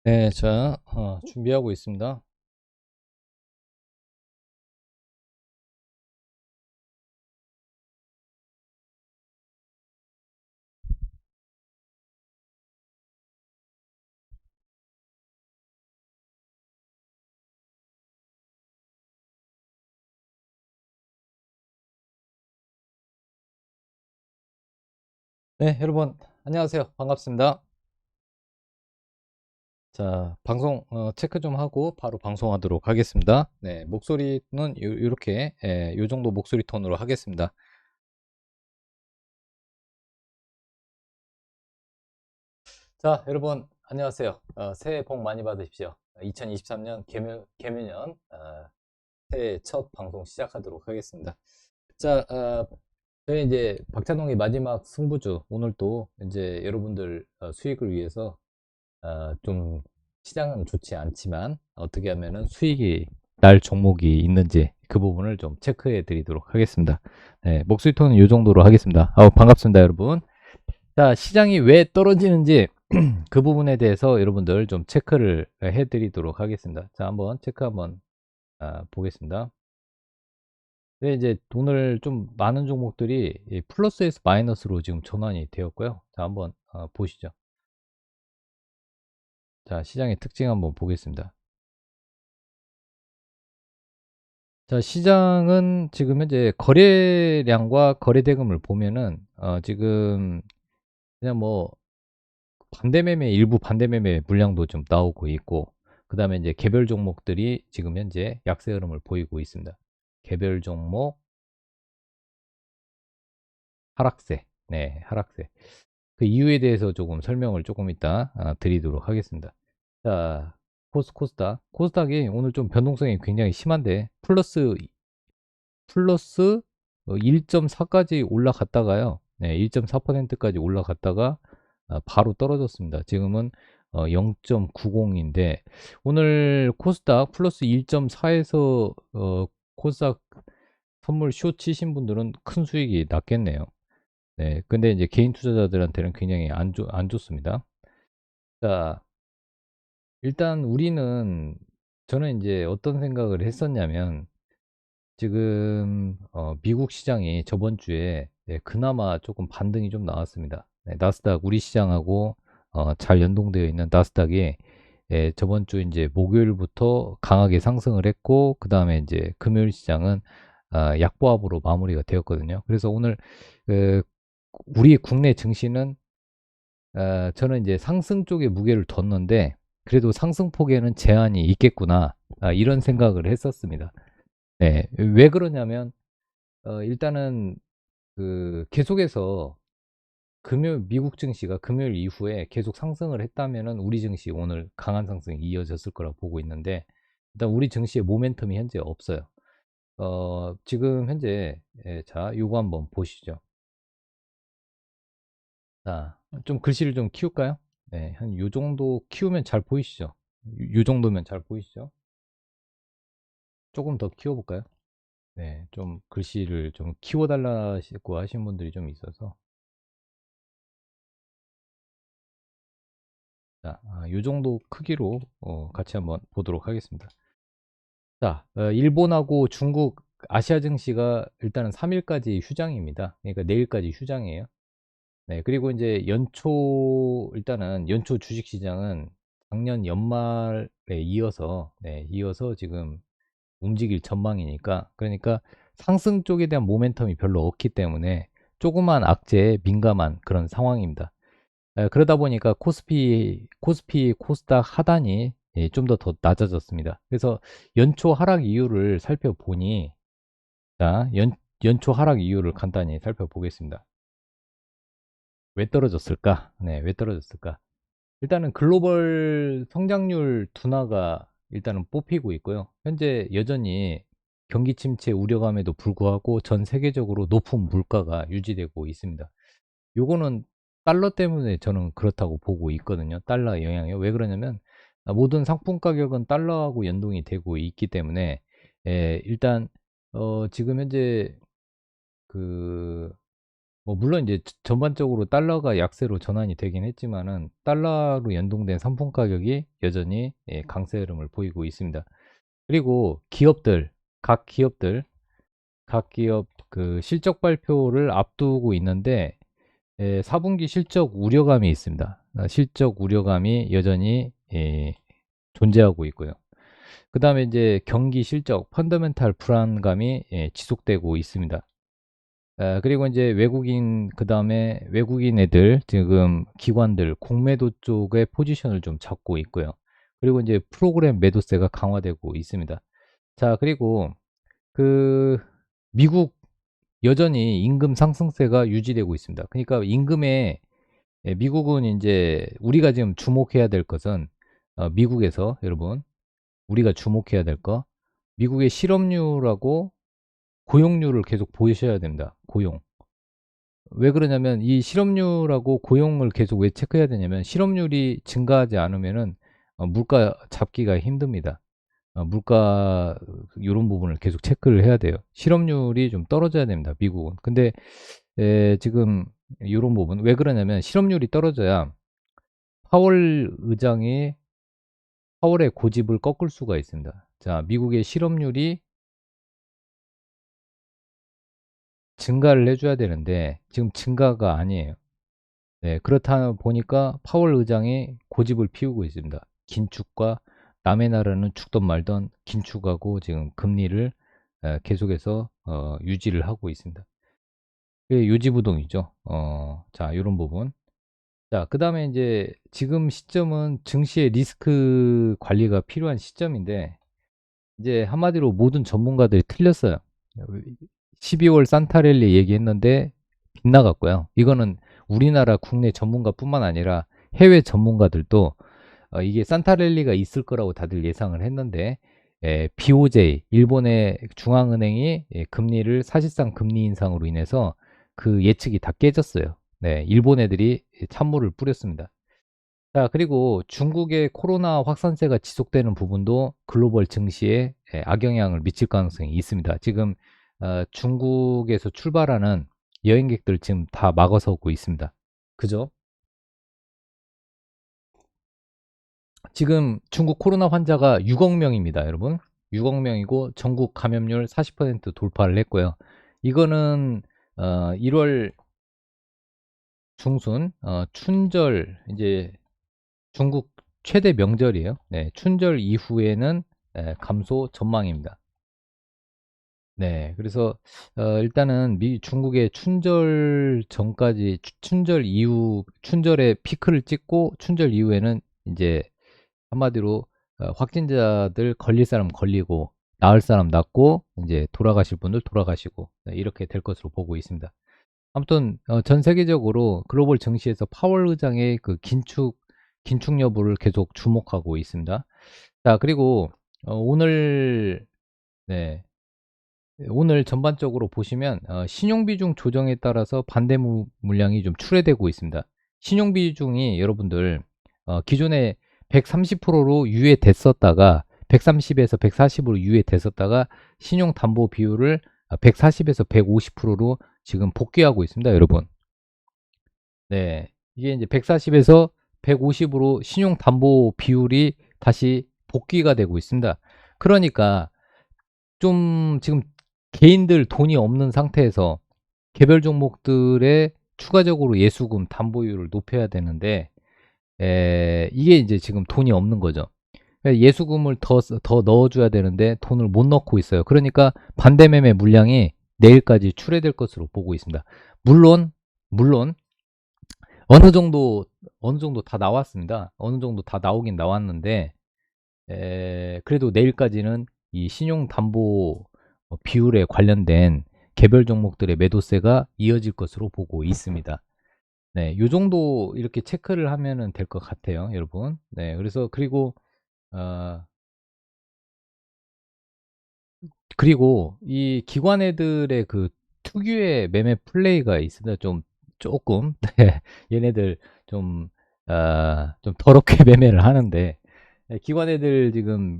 네, 자, 준비하고 있습니다. 네, 여러분, 안녕하세요. 반갑습니다. 자, 방송, 체크 좀 하고 바로 방송하도록 하겠습니다. 네, 목소리는 요렇게, 요 정도 목소리 톤으로 하겠습니다. 자, 여러분, 안녕하세요. 새해 복 많이 받으십시오. 2023년 개묘년, 새해 첫 방송 시작하도록 하겠습니다. 자, 저희 이제 박찬홍의 마지막 승부주, 오늘 또 이제 여러분들 수익을 위해서 좀 시장은 좋지 않지만 어떻게 하면은 수익이 날 종목이 있는지 그 부분을 좀 체크해 드리도록 하겠습니다. 네, 목소리 톤은 이 정도로 하겠습니다. 반갑습니다, 여러분. 자, 시장이 왜 떨어지는지 그 부분에 대해서 여러분들 좀 체크를 해 드리도록 하겠습니다. 자, 한번 체크 한번 보겠습니다. 네, 이제 오늘 좀 많은 종목들이 이 플러스에서 마이너스로 지금 전환이 되었고요. 자, 한번 보시죠. 자, 시장의 특징 한번 보겠습니다. 자, 시장은 지금 현재 거래량과 거래대금을 보면은 지금 그냥 뭐 반대매매 일부 반대매매 물량도 좀 나오고 있고, 그다음에 이제 개별 종목들이 지금 현재 약세 흐름을 보이고 있습니다. 개별 종목 하락세. 네, 하락세. 그 이유에 대해서 조금 설명을 조금 이따 드리도록 하겠습니다. 자, 코스닥이 오늘 좀 변동성이 굉장히 심한데 플러스 1.4까지 올라갔다가요. 네, 1.4%까지 올라갔다가 바로 떨어졌습니다. 지금은 0.90인데 오늘 코스닥 플러스 1.4에서 코스닥 선물 숏 치신 분들은 큰 수익이 났겠네요. 네, 근데 이제 개인 투자자들한테는 굉장히 안 좋습니다. 자, 일단 저는 이제 어떤 생각을 했었냐면 지금 미국 시장이 저번 주에 그나마 조금 반등이 좀 나왔습니다. 네, 나스닥 우리 시장하고 잘 연동되어 있는 나스닥이 저번 주 이제 목요일부터 강하게 상승을 했고 그 다음에 이제 금요일 시장은 약보합으로 마무리가 되었거든요. 그래서 오늘 그 우리 국내 증시는 저는 이제 상승 쪽에 무게를 뒀는데 그래도 상승폭에는 제한이 있겠구나 이런 생각을 했었습니다. 네, 왜 그러냐면 일단은 계속해서 미국 증시가 금요일 이후에 계속 상승을 했다면은 우리 증시 오늘 강한 상승이 이어졌을 거라고 보고 있는데 일단 우리 증시의 모멘텀이 현재 없어요. 지금 현재 자, 요거 한번 보시죠. 자, 좀 글씨를 좀 키울까요? 네, 한 요 정도 키우면 잘 보이시죠? 요 정도면 잘 보이시죠? 조금 더 키워볼까요? 네, 좀 글씨를 좀 키워달라고 하신 분들이 좀 있어서 자, 요 정도 크기로 같이 한번 보도록 하겠습니다. 자, 일본하고 중국 아시아 증시가 일단은 3일까지 휴장입니다. 그러니까 내일까지 휴장이에요. 네, 그리고 이제 일단은 연초 주식 시장은 작년 연말에 이어서 지금 움직일 전망이니까, 그러니까 상승 쪽에 대한 모멘텀이 별로 없기 때문에 조그만 악재에 민감한 그런 상황입니다. 그러다 보니까 코스닥 하단이 좀 더 낮아졌습니다. 그래서 연초 하락 이유를 살펴보니, 자, 연초 하락 이유를 간단히 살펴보겠습니다. 왜 떨어졌을까? 네, 왜 떨어졌을까? 일단은 글로벌 성장률 둔화가 일단은 뽑히고 있고요. 현재 여전히 경기 침체 우려감에도 불구하고 전 세계적으로 높은 물가가 유지되고 있습니다. 요거는 달러 때문에 저는 그렇다고 보고 있거든요. 달러 영향이요. 왜 그러냐면 모든 상품 가격은 달러하고 연동이 되고 있기 때문에 일단 지금 현재 그 뭐 물론 이제 전반적으로 달러가 약세로 전환이 되긴 했지만은 달러로 연동된 상품 가격이 여전히 강세 흐름을 보이고 있습니다. 그리고 기업들, 각 기업들, 각 기업 그 실적 발표를 앞두고 있는데 4분기 실적 우려감이 있습니다. 실적 우려감이 여전히 존재하고 있고요. 그 다음에 이제 경기 실적, 펀더멘탈 불안감이 지속되고 있습니다. 그리고 이제 외국인, 그 다음에 외국인 애들, 지금 기관들, 공매도 쪽의 포지션을 좀 잡고 있고요. 그리고 이제 프로그램 매도세가 강화되고 있습니다. 자, 그리고 그 미국 여전히 임금 상승세가 유지되고 있습니다. 그러니까 임금에 미국은 이제 우리가 지금 주목해야 될 것은 미국에서 여러분 우리가 주목해야 될 거 미국의 실업률하고 고용률을 계속 보셔야 됩니다. 고용. 왜 그러냐면 이 실업률하고 고용을 계속 왜 체크해야 되냐면 실업률이 증가하지 않으면은 물가 잡기가 힘듭니다. 물가 이런 부분을 계속 체크를 해야 돼요. 실업률이 좀 떨어져야 됩니다. 미국은. 근데 지금 이런 부분 왜 그러냐면 실업률이 떨어져야 파월 의장이 파월의 고집을 꺾을 수가 있습니다. 자, 미국의 실업률이 증가를 해줘야 되는데 지금 증가가 아니에요. 네, 그렇다 보니까 파월 의장이 고집을 피우고 있습니다. 긴축과 남의 나라는 죽던 말던 긴축하고 지금 금리를 계속해서 유지를 하고 있습니다. 그게 요지부동이죠. 자, 이런 부분. 자, 그 다음에 이제 지금 시점은 증시의 리스크 관리가 필요한 시점인데 이제 한마디로 모든 전문가들이 틀렸어요. 12월 산타랠리 얘기했는데 빗나갔고요. 이거는 우리나라 국내 전문가뿐만 아니라 해외 전문가들도 이게 산타랠리가 있을 거라고 다들 예상을 했는데 BOJ 일본의 중앙은행이 금리를 사실상 금리 인상으로 인해서 그 예측이 다 깨졌어요. 네, 일본 애들이 찬물을 뿌렸습니다. 자, 그리고 중국의 코로나 확산세가 지속되는 부분도 글로벌 증시에 악영향을 미칠 가능성이 있습니다. 지금 중국에서 출발하는 여행객들 지금 다 막아서고 있습니다. 그죠? 지금 중국 코로나 환자가 6억 명입니다, 여러분. 6억 명이고 전국 감염률 40% 돌파를 했고요. 이거는 1월 중순 춘절 이제 중국 최대 명절이에요. 네, 춘절 이후에는 감소 전망입니다. 네, 그래서 일단은 중국의 춘절 전까지 춘절 이후 춘절에 피크를 찍고 춘절 이후에는 이제 한마디로 확진자들 걸릴 사람 걸리고 나을 사람 낫고 이제 돌아가실 분들 돌아가시고 네, 이렇게 될 것으로 보고 있습니다. 아무튼 전 세계적으로 글로벌 증시에서 파월 의장의 그 긴축 여부를 계속 주목하고 있습니다. 자, 그리고 오늘 네, 오늘 전반적으로 보시면 신용비중 조정에 따라서 반대 물량이 좀 출회되고 있습니다. 신용비중이 여러분들 기존에 130%로 유예됐었다가 130에서 140으로 유예됐었다가 신용담보 비율을 140에서 150%로 지금 복귀하고 있습니다, 여러분. 네, 이게 이제 140에서 150으로 신용담보 비율이 다시 복귀가 되고 있습니다. 그러니까 좀 지금 개인들 돈이 없는 상태에서 개별 종목들의 추가적으로 예수금 담보율을 높여야 되는데 이게 이제 지금 돈이 없는 거죠. 예수금을 더 넣어줘야 되는데 돈을 못 넣고 있어요. 그러니까 반대매매 물량이 내일까지 출회될 것으로 보고 있습니다. 물론 어느 정도 다 나왔습니다. 어느 정도 다 나오긴 나왔는데 그래도 내일까지는 이 신용담보 비율에 관련된 개별 종목들의 매도세가 이어질 것으로 보고 있습니다. 네, 요 정도 이렇게 체크를 하면은 될 것 같아요, 여러분. 네, 그래서 어, 그리고 이 기관 애들의 그 특유의 매매 플레이가 있습니다. 조금 네, 얘네들 좀 좀 더럽게 매매를 하는데 기관 애들 지금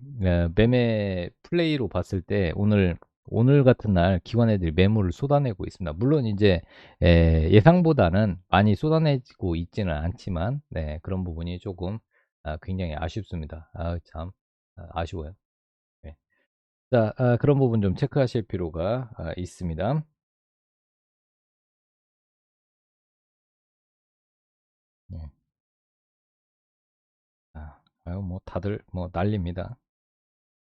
매매 플레이로 봤을 때 오늘 오늘 같은 날 기관 애들이 매물을 쏟아내고 있습니다. 물론 이제 예상보다는 많이 쏟아내고 있지는 않지만 네, 그런 부분이 조금 굉장히 아쉽습니다. 참 아쉬워요. 네. 자, 그런 부분 좀 체크하실 필요가 있습니다. 네. 뭐 다들 뭐 난립니다.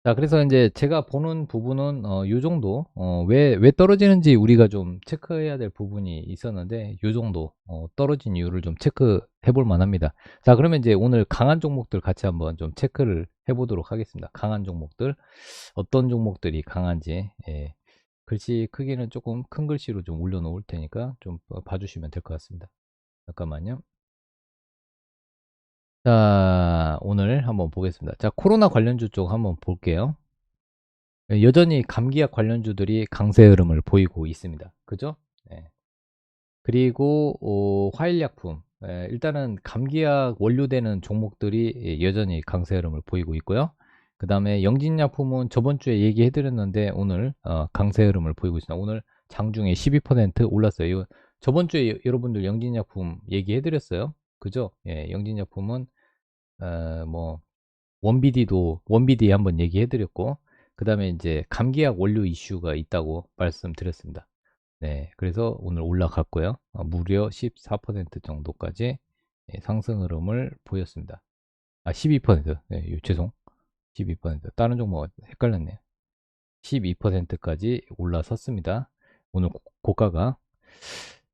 자, 그래서 이제 제가 보는 부분은 요 정도, 왜 떨어지는지 우리가 좀 체크해야 될 부분이 있었는데, 요 정도, 떨어진 이유를 좀 체크해 볼 만합니다. 자, 그러면 이제 오늘 강한 종목들 같이 한번 좀 체크를 해 보도록 하겠습니다. 강한 종목들, 어떤 종목들이 강한지, 예. 글씨 크기는 조금 큰 글씨로 좀 올려놓을 테니까 좀 봐주시면 될 것 같습니다. 잠깐만요. 자, 오늘 한번 보겠습니다. 자, 코로나 관련주 쪽 한번 볼게요. 여전히 감기약 관련주들이 강세 흐름을 보이고 있습니다. 그죠? 네. 그리고 화일약품, 일단은 감기약 원료되는 종목들이 여전히 강세 흐름을 보이고 있고요. 그 다음에 영진약품은 저번 주에 얘기해 드렸는데 오늘 강세 흐름을 보이고 있습니다. 오늘 장중에 12% 올랐어요. 저번 주에 여러분들 영진약품 얘기해 드렸어요. 그죠? 예, 영진약품은 뭐 원비디 한번 얘기해 드렸고, 그 다음에 이제 감기약 원료 이슈가 있다고 말씀드렸습니다. 네, 그래서 오늘 올라갔고요. 무려 14% 정도까지 상승 흐름을 보였습니다. 12%. 네, 죄송. 12%. 다른 종목 헷갈렸네요. 12%까지 올라섰습니다. 오늘 고가가.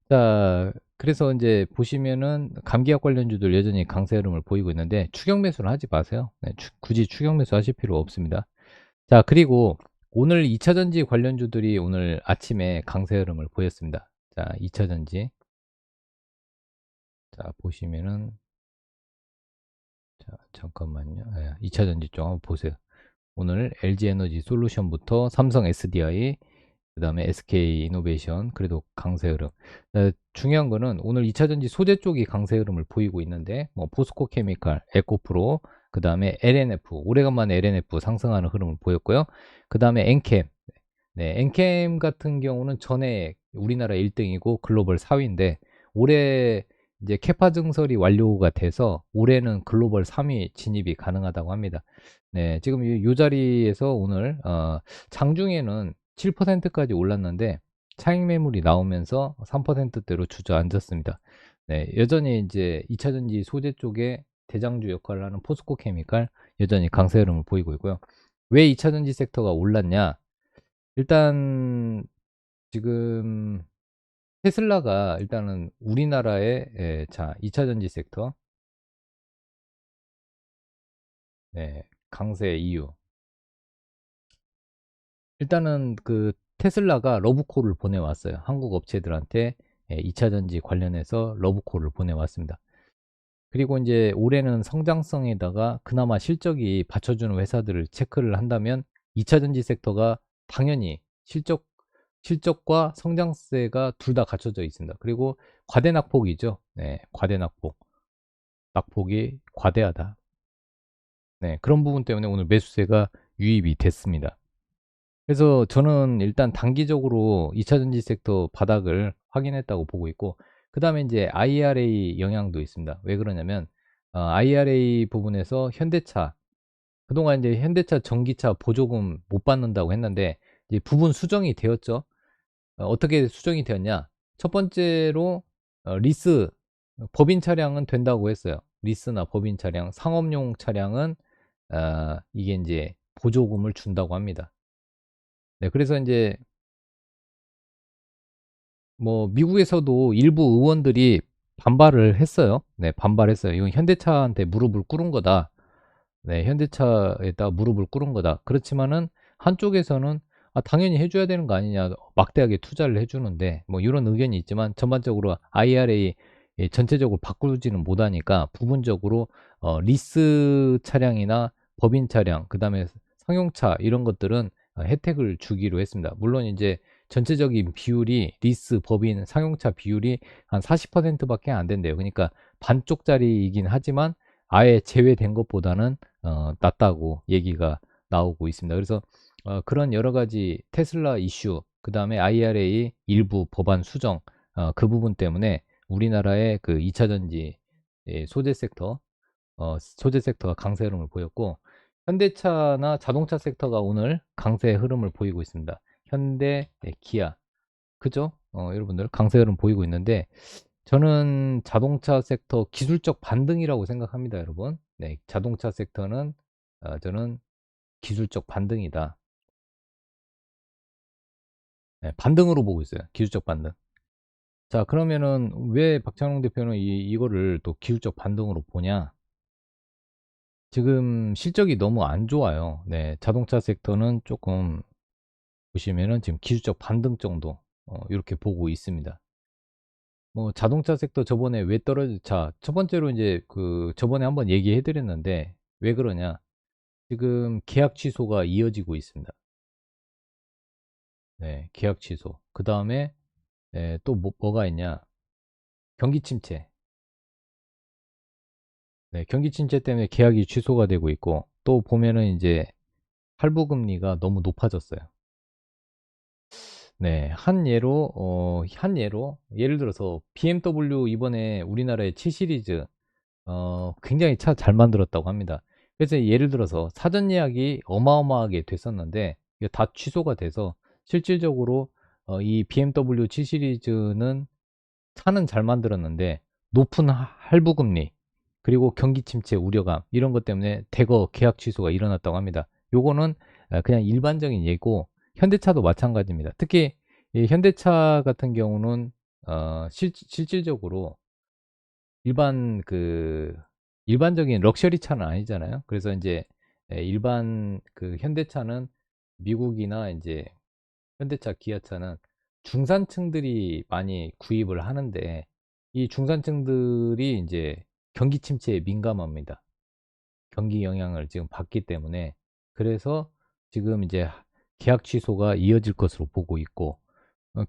자, 그래서 이제 보시면은 감기약 관련주들 여전히 강세 흐름을 보이고 있는데 추격 매수는 하지 마세요. 네, 굳이 추격 매수 하실 필요 없습니다. 자, 그리고 오늘 2차전지 관련주들이 오늘 아침에 강세 흐름을 보였습니다. 자, 2차전지. 자, 보시면은, 자, 잠깐만요. 2차전지 쪽 한번 보세요. 오늘 LG 에너지 솔루션부터 삼성 SDI, 그 다음에 SK 이노베이션, 그래도 강세 흐름. 중요한 거는 오늘 2차전지 소재 쪽이 강세 흐름을 보이고 있는데, 뭐, 포스코 케미칼, 에코프로, 그 다음에 LNF, 오래간만에 LNF 상승하는 흐름을 보였고요. 그 다음에 엔캠. 네, 엔캠 같은 경우는 전에 우리나라 1등이고 글로벌 4위인데, 올해 이제 캐파 증설이 완료가 돼서 올해는 글로벌 3위 진입이 가능하다고 합니다. 네, 지금 이 자리에서 오늘 장중에는 7%까지 올랐는데 차익 매물이 나오면서 3%대로 주저앉았습니다. 네, 여전히 이제 2차전지 소재 쪽에 대장주 역할을 하는 포스코 케미칼 여전히 강세 흐름을 보이고 있고요. 왜 2차전지 섹터가 올랐냐? 일단 지금 테슬라가 일단은 우리나라의 자 2차전지 섹터 강세 이유. 일단은 그 테슬라가 러브콜을 보내왔어요. 한국 업체들한테 2차전지 관련해서 러브콜을 보내왔습니다. 그리고 이제 올해는 성장성에다가 그나마 실적이 받쳐주는 회사들을 체크를 한다면 2차전지 섹터가 당연히 실적과 성장세가 둘 다 갖춰져 있습니다. 그리고 과대 낙폭이죠. 네, 과대 낙폭. 낙폭이 과대하다. 네, 그런 부분 때문에 오늘 매수세가 유입이 됐습니다. 그래서 저는 일단 단기적으로 2차전지 섹터 바닥을 확인했다고 보고 있고, 그 다음에 이제 IRA 영향도 있습니다. 왜 그러냐면, IRA 부분에서 현대차, 그동안 이제 현대차 전기차 보조금 못 받는다고 했는데, 이제 부분 수정이 되었죠. 어떻게 수정이 되었냐? 첫 번째로, 리스, 법인 차량은 된다고 했어요. 리스나 법인 차량, 상업용 차량은, 이게 이제 보조금을 준다고 합니다. 네, 그래서 이제 뭐 미국에서도 일부 의원들이 반발을 했어요. 네, 반발했어요. 이건 현대차한테 무릎을 꿇은 거다. 네, 현대차에다 무릎을 꿇은 거다. 그렇지만은 한쪽에서는 당연히 해줘야 되는 거 아니냐. 막대하게 투자를 해주는데 뭐 이런 의견이 있지만 전반적으로 IRA 전체적으로 바꾸지는 못하니까 부분적으로 리스 차량이나 법인 차량, 그 다음에 상용차 이런 것들은 혜택을 주기로 했습니다. 물론 이제 전체적인 비율이 리스, 법인, 상용차 비율이 한 40%밖에 안 된대요. 그러니까 반쪽짜리이긴 하지만 아예 제외된 것보다는 낫다고 얘기가 나오고 있습니다. 그래서 그런 여러 가지 테슬라 이슈, 그 다음에 IRA 일부 법안 수정, 그 부분 때문에 우리나라의 그 2차 전지 소재 섹터, 소재 sek터가 강세 흐름을 보였고, 현대차나 자동차 섹터가 오늘 강세 흐름을 보이고 있습니다. 현대, 기아, 그죠? 여러분들 강세 흐름 보이고 있는데, 저는 자동차 섹터 기술적 반등이라고 생각합니다, 여러분. 네, 자동차 섹터는 저는 기술적 반등이다. 네, 반등으로 보고 있어요. 기술적 반등. 자, 그러면은 왜 박찬웅 대표는 이거를 또 기술적 반등으로 보냐? 지금 실적이 너무 안 좋아요. 네, 자동차 섹터는 조금 보시면은 지금 기술적 반등 정도 이렇게 보고 있습니다. 뭐 자동차 섹터 저번에 왜 자, 첫 번째로 이제 그 저번에 한번 얘기해 드렸는데 왜 그러냐? 지금 계약 취소가 이어지고 있습니다. 네, 계약 취소. 그 다음에 또 뭐가 있냐? 경기 침체. 네, 경기 침체 때문에 계약이 취소가 되고 있고 또 보면은 이제 할부 금리가 너무 높아졌어요. 네, 한 예로 예를 들어서 BMW 이번에 우리나라의 7 시리즈 굉장히 차 잘 만들었다고 합니다. 그래서 예를 들어서 사전 예약이 어마어마하게 됐었는데 이게 다 취소가 돼서 실질적으로 이 BMW 7 시리즈는 차는 잘 만들었는데 높은 할부 금리 그리고 경기 침체 우려감 이런 것 때문에 대거 계약 취소가 일어났다고 합니다. 요거는 그냥 일반적인 예고 현대차도 마찬가지입니다. 특히 이 현대차 같은 경우는 실질적으로 일반 일반적인 럭셔리 차는 아니잖아요. 그래서 이제 일반 그 현대차는 미국이나 이제 현대차, 기아차는 중산층들이 많이 구입을 하는데 이 중산층들이 이제 경기 침체에 민감합니다. 경기 영향을 지금 받기 때문에 그래서 지금 이제 계약 취소가 이어질 것으로 보고 있고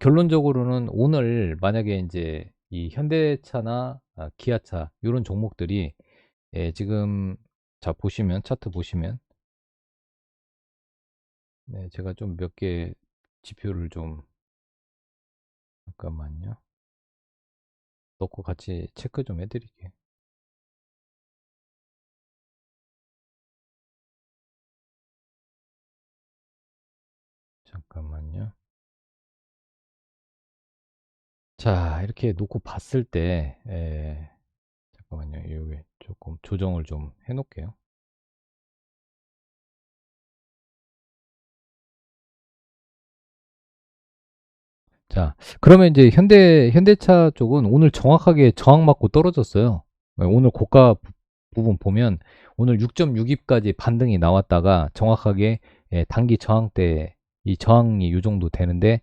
결론적으로는 오늘 만약에 이제 이 현대차나 기아차 이런 종목들이 지금 자 보시면 차트 보시면 네, 제가 좀 몇 개 지표를 좀 잠깐만요. 넣고 같이 체크 좀 해드릴게요. 잠깐만요. 자, 이렇게 놓고 봤을 때, 잠깐만요. 여기 조금 조정을 좀 해놓을게요. 자, 그러면 이제 현대차 쪽은 오늘 정확하게 저항 맞고 떨어졌어요. 오늘 고가 부분 보면 오늘 6.62까지 반등이 나왔다가 정확하게 단기 저항대, 이 저항이 이 정도 되는데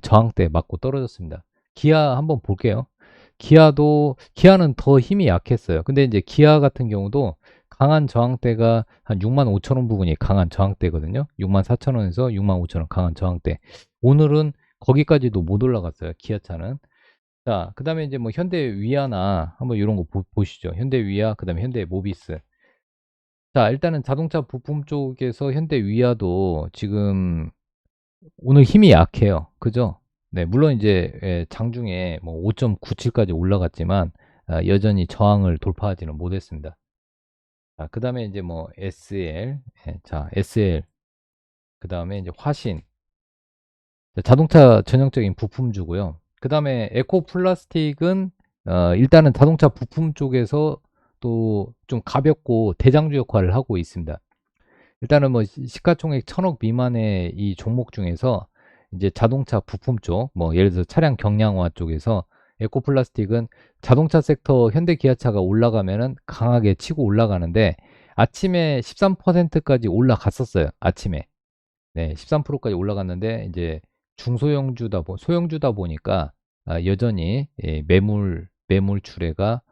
저항대 맞고 떨어졌습니다. 기아 한번 볼게요. 기아는 더 힘이 약했어요. 근데 이제 기아 같은 경우도 강한 저항대가 한 6만 5천 원 부분이 강한 저항대거든요. 6만 4천 원에서 6만 5천 원 강한 저항대. 오늘은 거기까지도 못 올라갔어요. 기아차는. 자, 그 다음에 이제 뭐 현대 위아나 한번 이런 거 보시죠. 현대 위아, 그 다음에 현대 모비스. 자, 일단은 자동차 부품 쪽에서 현대 위아도 지금 오늘 힘이 약해요. 그죠? 네, 물론 이제 장중에 뭐 5.97까지 올라갔지만 여전히 저항을 돌파하지는 못했습니다. 자, 그 다음에 이제 뭐 SL, 자, SL, 그 다음에 이제 화신, 자동차 전형적인 부품주고요. 그 다음에 에코 플라스틱은 일단은 자동차 부품 쪽에서 또 좀 가볍고 대장주 역할을 하고 있습니다. 일단은 뭐 시가총액 1000억 미만의 이 종목 중에서 이제 자동차 부품 쪽, 뭐 예를 들어서 차량 경량화 쪽에서 에코 플라스틱은 자동차 섹터 현대 기아차가 올라가면은 강하게 치고 올라가는데 아침에 13%까지 올라갔었어요. 아침에. 네, 13%까지 올라갔는데 이제 소형주다 보니까 여전히 매물 출회가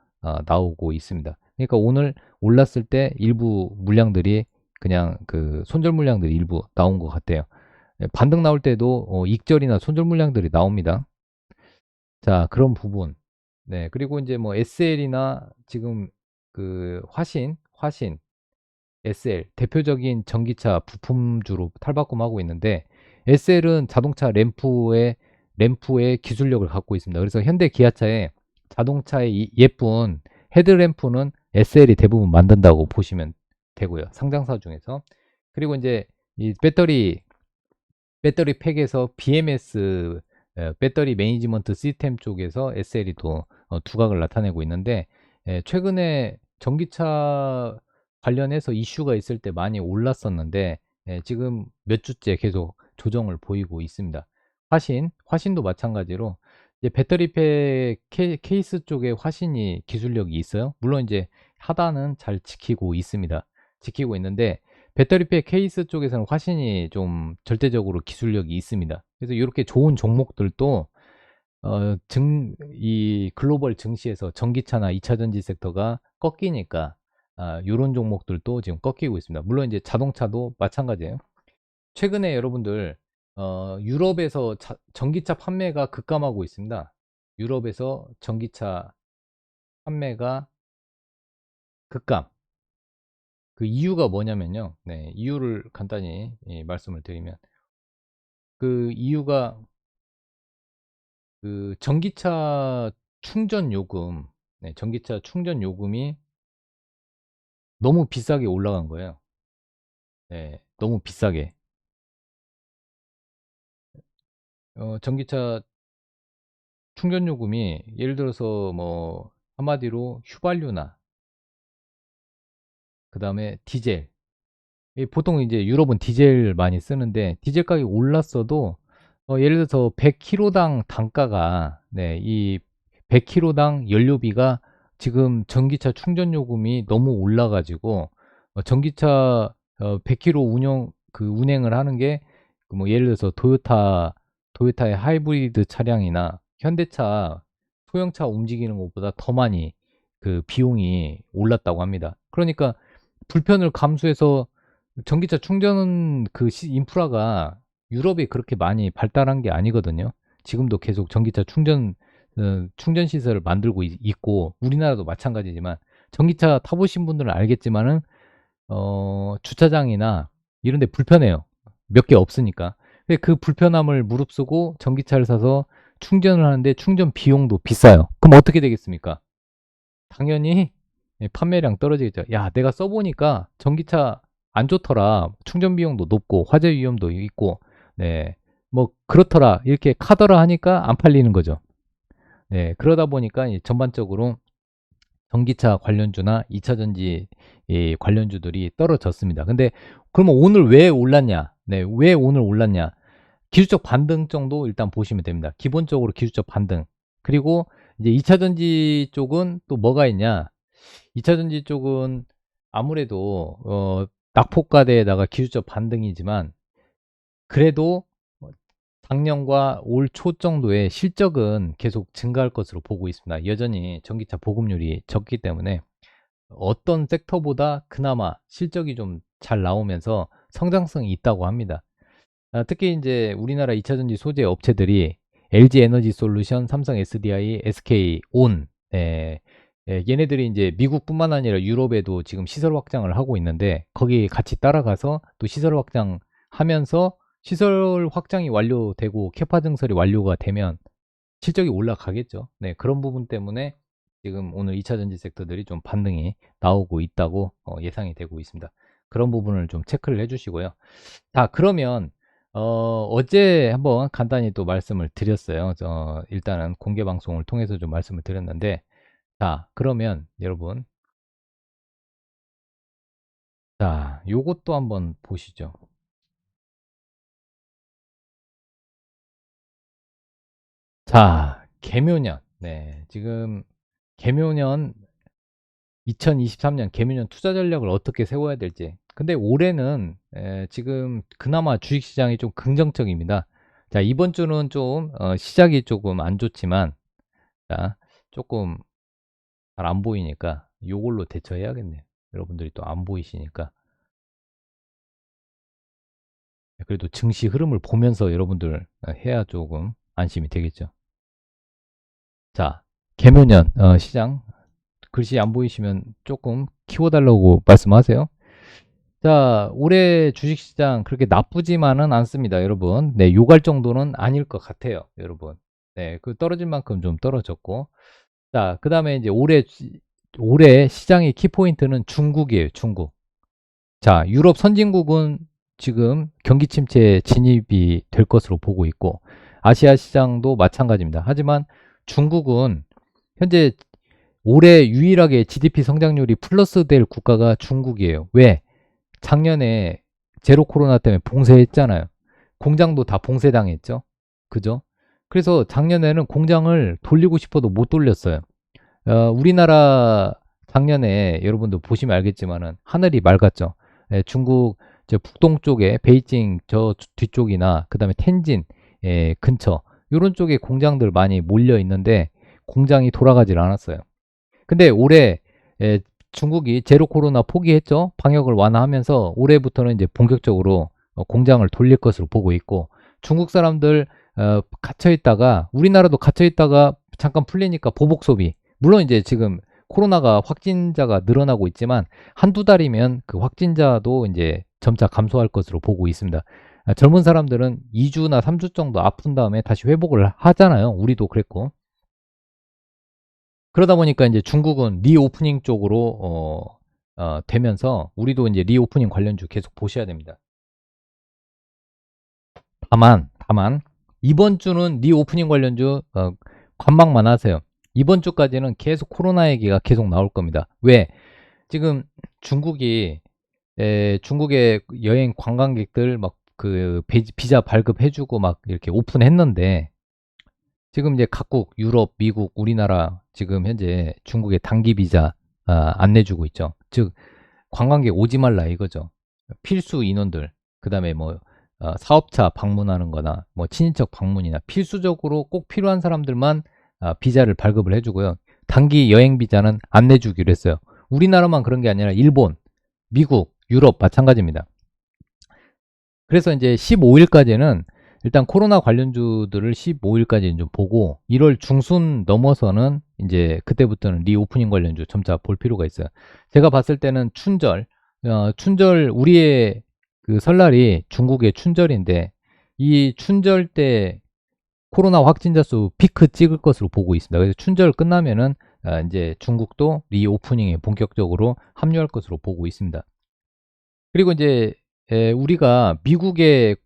나오고 있습니다. 그러니까 오늘 올랐을 때 일부 물량들이 그냥 그 손절 물량들이 일부 나온 것 같아요. 반등 나올 때도 익절이나 손절 물량들이 나옵니다. 자, 그런 부분. 네, 그리고 이제 뭐 SL이나 지금 그 화신 SL, 대표적인 전기차 부품주로 탈바꿈하고 있는데, SL은 자동차 램프의 기술력을 갖고 있습니다. 그래서 현대 기아차의 자동차의 예쁜 헤드램프는 SL이 대부분 만든다고 보시면 되고요. 상장사 중에서. 그리고 이제 이 배터리 팩에서 BMS, 배터리 매니지먼트 시스템 쪽에서 SL이 또 두각을 나타내고 있는데, 최근에 전기차 관련해서 이슈가 있을 때 많이 올랐었는데, 지금 몇 주째 계속 조정을 보이고 있습니다. 화신도 마찬가지로 이제 배터리 팩 케이스 쪽에 화신이 기술력이 있어요. 물론 이제 하단은 잘 지키고 있습니다. 지키고 있는데, 배터리팩 케이스 쪽에서는 화신이 좀 절대적으로 기술력이 있습니다. 그래서 이렇게 좋은 종목들도 이 글로벌 증시에서 전기차나 2차 전지 섹터가 꺾이니까 이런 종목들도 지금 꺾이고 있습니다. 물론 이제 자동차도 마찬가지예요. 최근에 여러분들 유럽에서 전기차 판매가 급감하고 있습니다. 유럽에서 전기차 판매가 급감. 그 이유가 뭐냐면요. 네, 이유를 간단히 말씀을 드리면 그 이유가 그 전기차 충전 요금, 네, 전기차 충전 요금이 너무 비싸게 올라간 거예요. 네, 너무 비싸게. 전기차 충전 요금이 예를 들어서 뭐 한마디로 휘발유나 그 다음에 디젤. 보통 이제 유럽은 디젤 많이 쓰는데 디젤 가격이 올랐어도 예를 들어서 100km당 단가가 네, 이 100km당 연료비가 지금 전기차 충전 요금이 너무 올라가지고 전기차 100km 운행을 하는 게 그 뭐 예를 들어서 토요타의 하이브리드 차량이나 현대차 소형차 움직이는 것보다 더 많이 그 비용이 올랐다고 합니다. 그러니까 불편을 감수해서 전기차 충전 그 인프라가 유럽이 그렇게 많이 발달한 게 아니거든요. 지금도 계속 전기차 충전 시설을 만들고 있고 우리나라도 마찬가지지만 전기차 타보신 분들은 알겠지만은 주차장이나 이런 데 불편해요. 몇 개 없으니까. 근데 그 불편함을 무릅쓰고 전기차를 사서 충전을 하는데 충전 비용도 비싸요. 그럼 어떻게 되겠습니까? 당연히 판매량 떨어지겠죠. 야, 내가 써보니까 전기차 안 좋더라. 충전 비용도 높고 화재 위험도 있고, 네, 뭐 그렇더라. 이렇게 카더라 하니까 안 팔리는 거죠. 네, 그러다 보니까 전반적으로 전기차 관련주나 2차 전지 관련주들이 떨어졌습니다. 근데 그러면 오늘 왜 올랐냐? 네, 왜 오늘 올랐냐? 기술적 반등 정도 일단 보시면 됩니다. 기본적으로 기술적 반등. 그리고 이제 2차 전지 쪽은 또 뭐가 있냐? 2차 전지 쪽은 아무래도 낙폭과대에다가 기술적 반등이지만 그래도 작년과 올 초 정도의 실적은 계속 증가할 것으로 보고 있습니다. 여전히 전기차 보급률이 적기 때문에 어떤 섹터보다 그나마 실적이 좀 잘 나오면서 성장성이 있다고 합니다. 특히 이제 우리나라 2차 전지 소재 업체들이 LG 에너지 솔루션, 삼성 SDI, SK 온, 얘네들이 이제 미국뿐만 아니라 유럽에도 지금 시설 확장을 하고 있는데 거기 같이 따라가서 또 시설 확장하면서 시설 확장이 완료되고 캐파 증설이 완료가 되면 실적이 올라가겠죠. 네, 그런 부분 때문에 지금 오늘 2차 전지 섹터들이 좀 반등이 나오고 있다고 예상이 되고 있습니다. 그런 부분을 좀 체크를 해주시고요. 자, 그러면 어제 한번 간단히 또 말씀을 드렸어요. 일단은 공개 방송을 통해서 좀 말씀을 드렸는데, 자, 그러면 여러분, 자, 요것도 한번 보시죠. 자, 개묘년. 네, 지금 개묘년 2023년 개묘년 투자 전략을 어떻게 세워야 될지. 근데 올해는 지금 그나마 주식시장이 좀 긍정적입니다. 자, 이번 주는 좀 시작이 조금 안 좋지만, 자, 조금 잘 안 보이니까 요걸로 대처해야겠네요. 여러분들이 또 안 보이시니까. 그래도 증시 흐름을 보면서 여러분들 해야 조금 안심이 되겠죠. 자, 개묘년 시장 글씨 안 보이시면 조금 키워달라고 말씀하세요. 자, 올해 주식시장 그렇게 나쁘지만은 않습니다, 여러분. 네, 요갈 정도는 아닐 것 같아요, 여러분. 네, 그 떨어질 만큼 좀 떨어졌고. 자, 그 다음에 이제 올해 시장의 키포인트는 중국이에요, 중국. 자, 유럽 선진국은 지금 경기 침체에 진입이 될 것으로 보고 있고, 아시아 시장도 마찬가지입니다. 하지만 중국은 현재 올해 유일하게 GDP 성장률이 플러스 될 국가가 중국이에요. 왜? 작년에 제로 코로나 때문에 봉쇄했잖아요. 공장도 다 봉쇄당했죠. 그죠? 그래서 작년에는 공장을 돌리고 싶어도 못 돌렸어요. 우리나라 작년에 여러분도 보시면 알겠지만은 하늘이 맑았죠. 중국 저 북동쪽에 베이징 저 뒤쪽이나 그다음에 텐진 근처 이런 쪽에 공장들 많이 몰려 있는데 공장이 돌아가질 않았어요. 근데 올해 중국이 제로 코로나 포기했죠. 방역을 완화하면서 올해부터는 이제 본격적으로 공장을 돌릴 것으로 보고 있고 중국 사람들 갇혀 있다가 우리나라도 갇혀 있다가 잠깐 풀리니까 보복 소비. 물론 이제 지금 코로나가 확진자가 늘어나고 있지만 한두 달이면 그 확진자도 이제 점차 감소할 것으로 보고 있습니다. 젊은 사람들은 2주나 3주 정도 아픈 다음에 다시 회복을 하잖아요. 우리도 그랬고. 그러다 보니까 이제 중국은 리오프닝 쪽으로 되면서 우리도 이제 리오프닝 관련주 계속 보셔야 됩니다. 다만 이번 주는 리오프닝 관련주 관망만 하세요. 이번 주까지는 계속 코로나 얘기가 계속 나올 겁니다. 왜? 지금 중국의 여행 관광객들 막 그 비자 발급해주고 막 이렇게 오픈했는데 지금 이제 각국 유럽, 미국, 우리나라 지금 현재 중국에 단기 비자 안 내주고 있죠. 즉 관광객 오지 말라 이거죠. 필수 인원들, 그다음에 뭐 사업차 방문하는 거나 뭐 친인척 방문이나 필수적으로 꼭 필요한 사람들만 비자를 발급을 해주고요. 단기 여행 비자는 안 내주기로 했어요. 우리나라만 그런 게 아니라 일본, 미국, 유럽 마찬가지입니다. 그래서 이제 15일까지는 일단 코로나 관련주들을 15일까지 좀 보고 1월 중순 넘어서는 이제 그때부터는 리오프닝 관련주 점차 볼 필요가 있어요. 제가 봤을 때는 춘절 우리의 그 설날이 중국의 춘절인데 이 춘절 때 코로나 확진자 수 피크 찍을 것으로 보고 있습니다. 그래서 춘절 끝나면은 이제 중국도 리오프닝에 본격적으로 합류할 것으로 보고 있습니다. 그리고 이제 우리가 미국의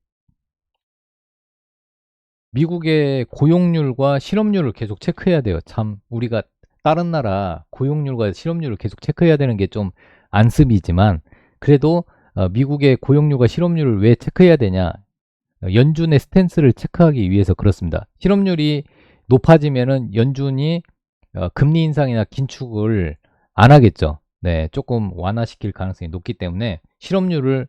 고용률과 실업률을 계속 체크해야 돼요. 참 우리가 다른 나라 고용률과 실업률을 계속 체크해야 되는 게 좀 안습이지만 그래도 미국의 고용률과 실업률을 왜 체크해야 되냐? 연준의 스탠스를 체크하기 위해서 그렇습니다. 실업률이 높아지면은 연준이 금리 인상이나 긴축을 안 하겠죠. 네, 조금 완화시킬 가능성이 높기 때문에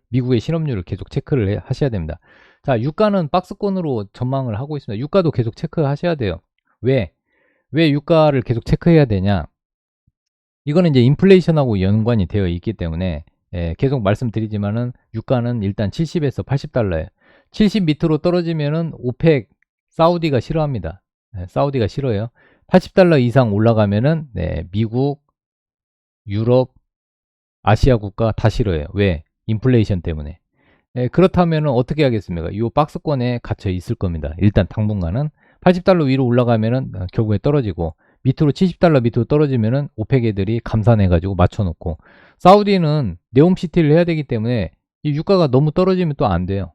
미국의 실업률을 계속 체크를 하셔야 됩니다. 자, 유가는 박스권으로 전망을 하고 있습니다. 유가도 계속 체크하셔야 돼요. 왜 유가를 계속 체크해야 되냐? 이거는 이제 인플레이션하고 연관이 되어 있기 때문에 계속 말씀드리지만은 유가는 일단 70에서 80달러에 70 밑으로 떨어지면은 오펙 사우디가 싫어합니다. 사우디가 싫어요. 80달러 이상 올라가면은 미국, 유럽, 아시아 국가 다 싫어해요. 왜? 인플레이션 때문에. 그렇다면 어떻게 하겠습니까? 이 박스권에 갇혀 있을 겁니다. 일단 당분간은 80달러 위로 올라가면은 결국에 떨어지고 밑으로 70달러 밑으로 떨어지면은 오펙 애들이 감산해가지고 맞춰놓고 사우디는 네옴시티를 해야 되기 때문에 이 유가가 너무 떨어지면 또 안 돼요.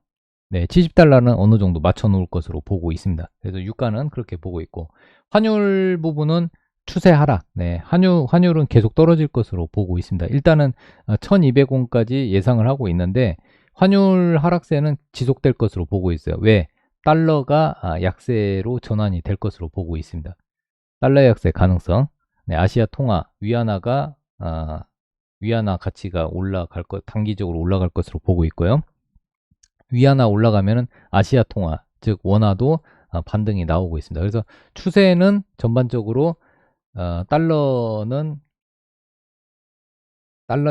네, 70달러는 어느 정도 맞춰놓을 것으로 보고 있습니다. 그래서 유가는 그렇게 보고 있고 환율 부분은 추세 하락. 네, 환율은 계속 떨어질 것으로 보고 있습니다. 일단은 1200원까지 예상을 하고 있는데 환율 하락세는 지속될 것으로 보고 있어요. 왜? 달러가 약세로 전환이 될 것으로 보고 있습니다. 달러 약세 가능성. 네, 아시아 통화 위안화 가치가 단기적으로 올라갈 것으로 보고 있고요. 위안화 올라가면은 아시아 통화, 즉 원화도 반등이 나오고 있습니다. 그래서 추세는 전반적으로 달러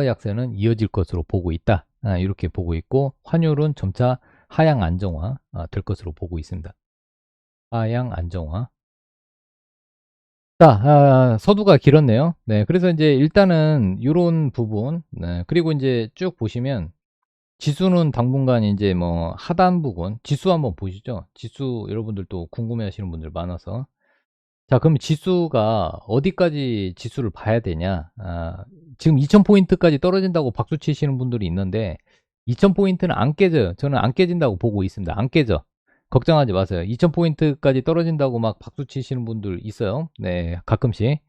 약세는 이어질 것으로 보고 있다. 이렇게 보고 있고 환율은 점차 하향 안정화 될 것으로 보고 있습니다. 하향 안정화. 자, 서두가 길었네요. 네, 그래서 이제 일단은 이런 부분, 네, 그리고 이제 쭉 보시면 지수는 당분간 이제 뭐 하단 부분, 지수 한번 보시죠. 지수 여러분들도 궁금해 하시는 분들 많아서. 자, 그럼 지수가 어디까지 지수를 봐야 되냐? 지금 2000포인트까지 떨어진다고 박수 치시는 분들이 있는데, 2000포인트는 안 깨져요. 저는 안 깨진다고 보고 있습니다. 안 깨져. 걱정하지 마세요. 2000포인트까지 떨어진다고 막 박수 치시는 분들 있어요. 네, 가끔씩.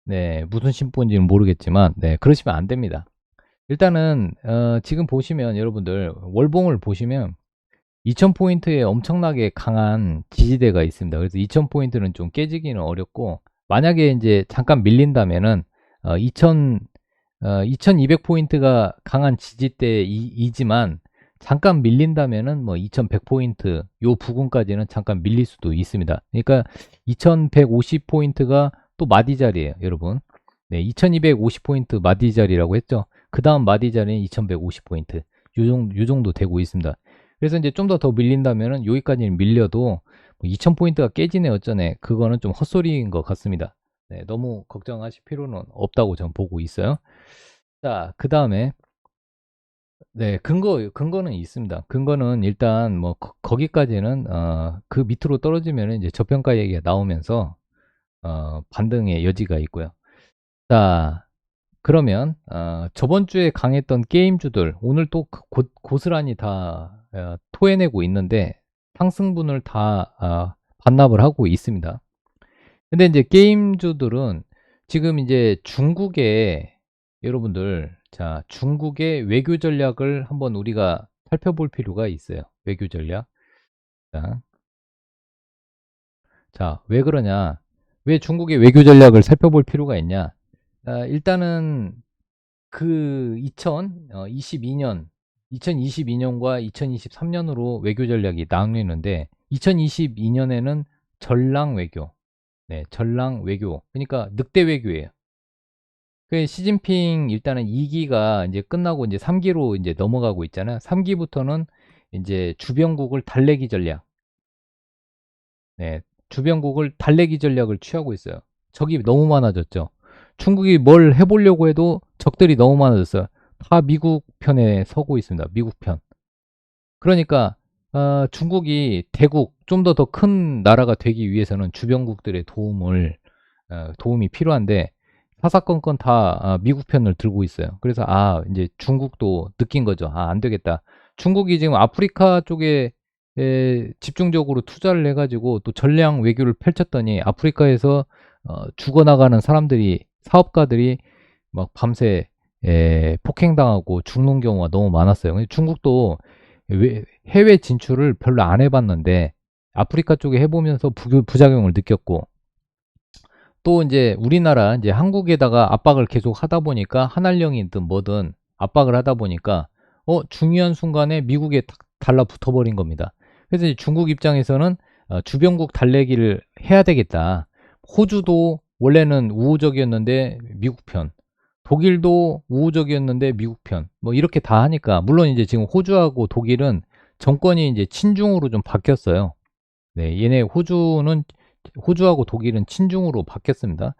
네, 무슨 심보인지는 모르겠지만, 네, 그러시면 안 됩니다. 일단은, 지금 보시면 여러분들, 월봉을 보시면, 2000포인트에 엄청나게 강한 지지대가 있습니다. 그래서 2000포인트는 좀 깨지기는 어렵고, 만약에 이제 잠깐 밀린다면은, 2200포인트가 강한 지지대이지만, 잠깐 밀린다면은 뭐 2100포인트, 요 부근까지는 잠깐 밀릴 수도 있습니다. 그러니까 2150포인트가 또 마디 자리예요, 여러분. 네, 2250포인트 마디 자리라고 했죠. 그 다음 마디 자리는 2150포인트. 요 정도 되고 있습니다. 그래서 이제 좀 더 밀린다면은 여기까지는 밀려도 2000포인트가 깨지네 어쩌네 그거는 좀 헛소리인 것 같습니다. 네, 너무 걱정하실 필요는 없다고 저는 보고 있어요. 자, 그 다음에 네, 근거는 있습니다. 근거는 일단 뭐 거기까지는 그 밑으로 떨어지면 이제 저평가 얘기가 나오면서 반등의 여지가 있고요. 자, 그러면 저번 주에 강했던 게임주들 오늘 또 고스란히 다 토해내고 있는데 상승분을 다 반납을 하고 있습니다. 근데 이제 게임주들은 지금 이제 중국의 여러분들 자 중국의 외교 전략을 한번 우리가 살펴볼 필요가 있어요. 외교 전략. 자, 왜 그러냐? 왜 중국의 외교 전략을 살펴볼 필요가 있냐? 일단은 그 2022년, 2022년과 2023년으로 외교 전략이 나뉘는데 2022년에는 전랑 외교, 네, 전랑 외교. 그러니까 늑대 외교예요. 그 시진핑 일단은 2기가 이제 끝나고 이제 3기로 이제 넘어가고 있잖아요. 3기부터는 이제 주변국을 달래기 전략, 네, 주변국을 달래기 전략을 취하고 있어요. 적이 너무 많아졌죠. 중국이 뭘 해보려고 해도 적들이 너무 많아졌어요. 다 미국 편에 서고 있습니다. 미국 편. 그러니까 중국이 대국 좀 더 큰 나라가 되기 위해서는 주변국들의 도움이 필요한데 사사건건 다 미국 편을 들고 있어요. 그래서 이제 중국도 느낀 거죠. 안 되겠다. 중국이 지금 아프리카 쪽에 집중적으로 투자를 해가지고 또 전략 외교를 펼쳤더니 아프리카에서 죽어나가는 사람들이 사업가들이 막 밤새 폭행당하고 죽는 경우가 너무 많았어요. 근데 중국도 해외 진출을 별로 안 해봤는데 아프리카 쪽에 해보면서 부작용을 느꼈고 또 이제 우리나라 이제 한국에다가 압박을 계속 하다 보니까 한알령이든 뭐든 압박을 하다 보니까 중요한 순간에 미국에 탁 달라붙어 버린 겁니다. 그래서 이제 중국 입장에서는 주변국 달래기를 해야 되겠다. 호주도 원래는 우호적이었는데 미국 편, 독일도 우호적이었는데 미국 편, 뭐 이렇게 다 하니까 물론 이제 지금 호주하고 독일은 정권이 이제 친중으로 좀 바뀌었어요. 네, 호주하고 독일은 친중으로 바뀌었습니다.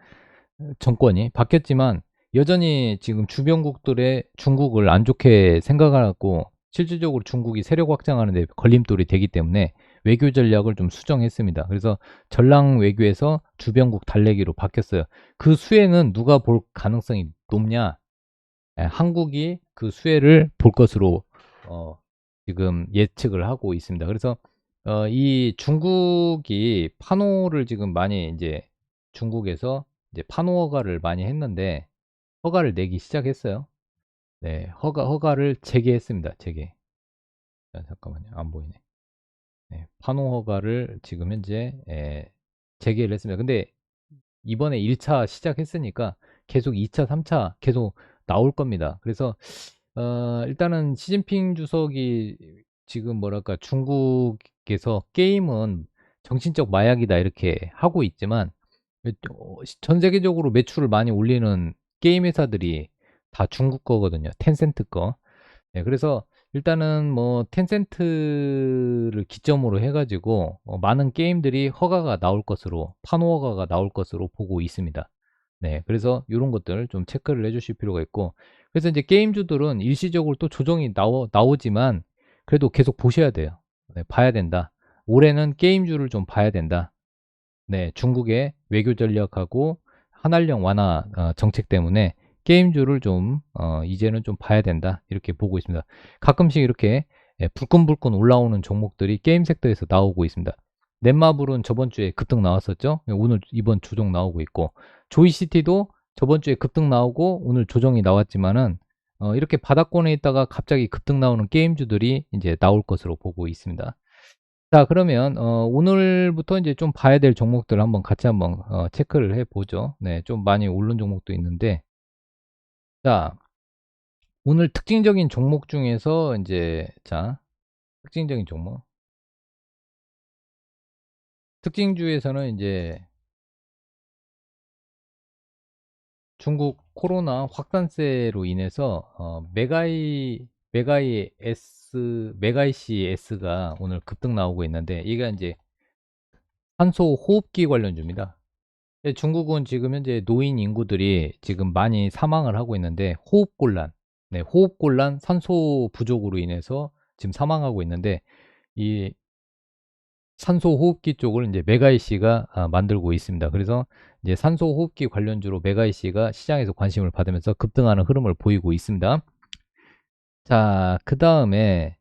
정권이 바뀌었지만 여전히 지금 주변국들의 중국을 안 좋게 생각하고 실질적으로 중국이 세력 확장하는 데 걸림돌이 되기 때문에 외교 전략을 좀 수정했습니다. 그래서 전랑 외교에서 주변국 달래기로 바뀌었어요. 그 수혜는 누가 볼 가능성이 높냐? 한국이 그 수혜를 볼 것으로 지금 예측을 하고 있습니다. 그래서 이 중국이 판호를 지금 많이 이제 중국에서 이제 판호 허가를 많이 했는데 허가를 내기 시작했어요. 네, 허가를 재개했습니다. 재개. 자, 잠깐만요. 안 보이네. 네, 판호 허가를 지금 현재 재개를 했습니다. 근데 이번에 1차 시작했으니까 계속 2차, 3차 계속 나올 겁니다. 그래서 일단은 시진핑 주석이 지금 뭐랄까 중국에서 게임은 정신적 마약이다 이렇게 하고 있지만 전 세계적으로 매출을 많이 올리는 게임 회사들이 다 중국 거거든요. 텐센트 거. 네, 그래서 일단은 뭐 텐센트를 기점으로 해가지고 많은 게임들이 허가가 나올 것으로 판호 허가가 나올 것으로 보고 있습니다. 네, 그래서 이런 것들 좀 체크를 해주실 필요가 있고 그래서 이제 게임주들은 일시적으로 또 조정이 나오지만 그래도 계속 보셔야 돼요. 네, 봐야 된다. 올해는 게임주를 좀 봐야 된다. 네, 중국의 외교 전략하고 한한령 완화 정책 때문에 게임주를 좀 이제는 좀 봐야 된다. 이렇게 보고 있습니다. 가끔씩 이렇게 불끈불끈 올라오는 종목들이 게임 섹터에서 나오고 있습니다. 넷마블은 저번 주에 급등 나왔었죠. 오늘 이번 조정 나오고 있고, 조이시티도 저번 주에 급등 나오고 오늘 조정이 나왔지만은 이렇게 바닥권에 있다가 갑자기 급등 나오는 게임주들이 이제 나올 것으로 보고 있습니다. 자, 그러면 오늘부터 이제 좀 봐야 될 종목들 한번 같이 한번 체크를 해 보죠. 네, 좀 많이 오른 종목도 있는데, 자, 오늘 특징적인 종목 중에서 이제 자, 특징적인 종목, 특징주에서는 이제 중국 코로나 확산세로 인해서 메가이 S가 오늘 급등 나오고 있는데, 이게 이제 산소 호흡기 관련주입니다. 중국은 지금 현재 노인 인구들이 지금 많이 사망을 하고 있는데, 호흡곤란, 네, 호흡곤란, 산소 부족으로 인해서 지금 사망하고 있는데, 이 산소 호흡기 쪽을 이제 메가이씨가 만들고 있습니다. 그래서 이제 산소 호흡기 관련주로 메가이씨가 시장에서 관심을 받으면서 급등하는 흐름을 보이고 있습니다. 자, 그 다음에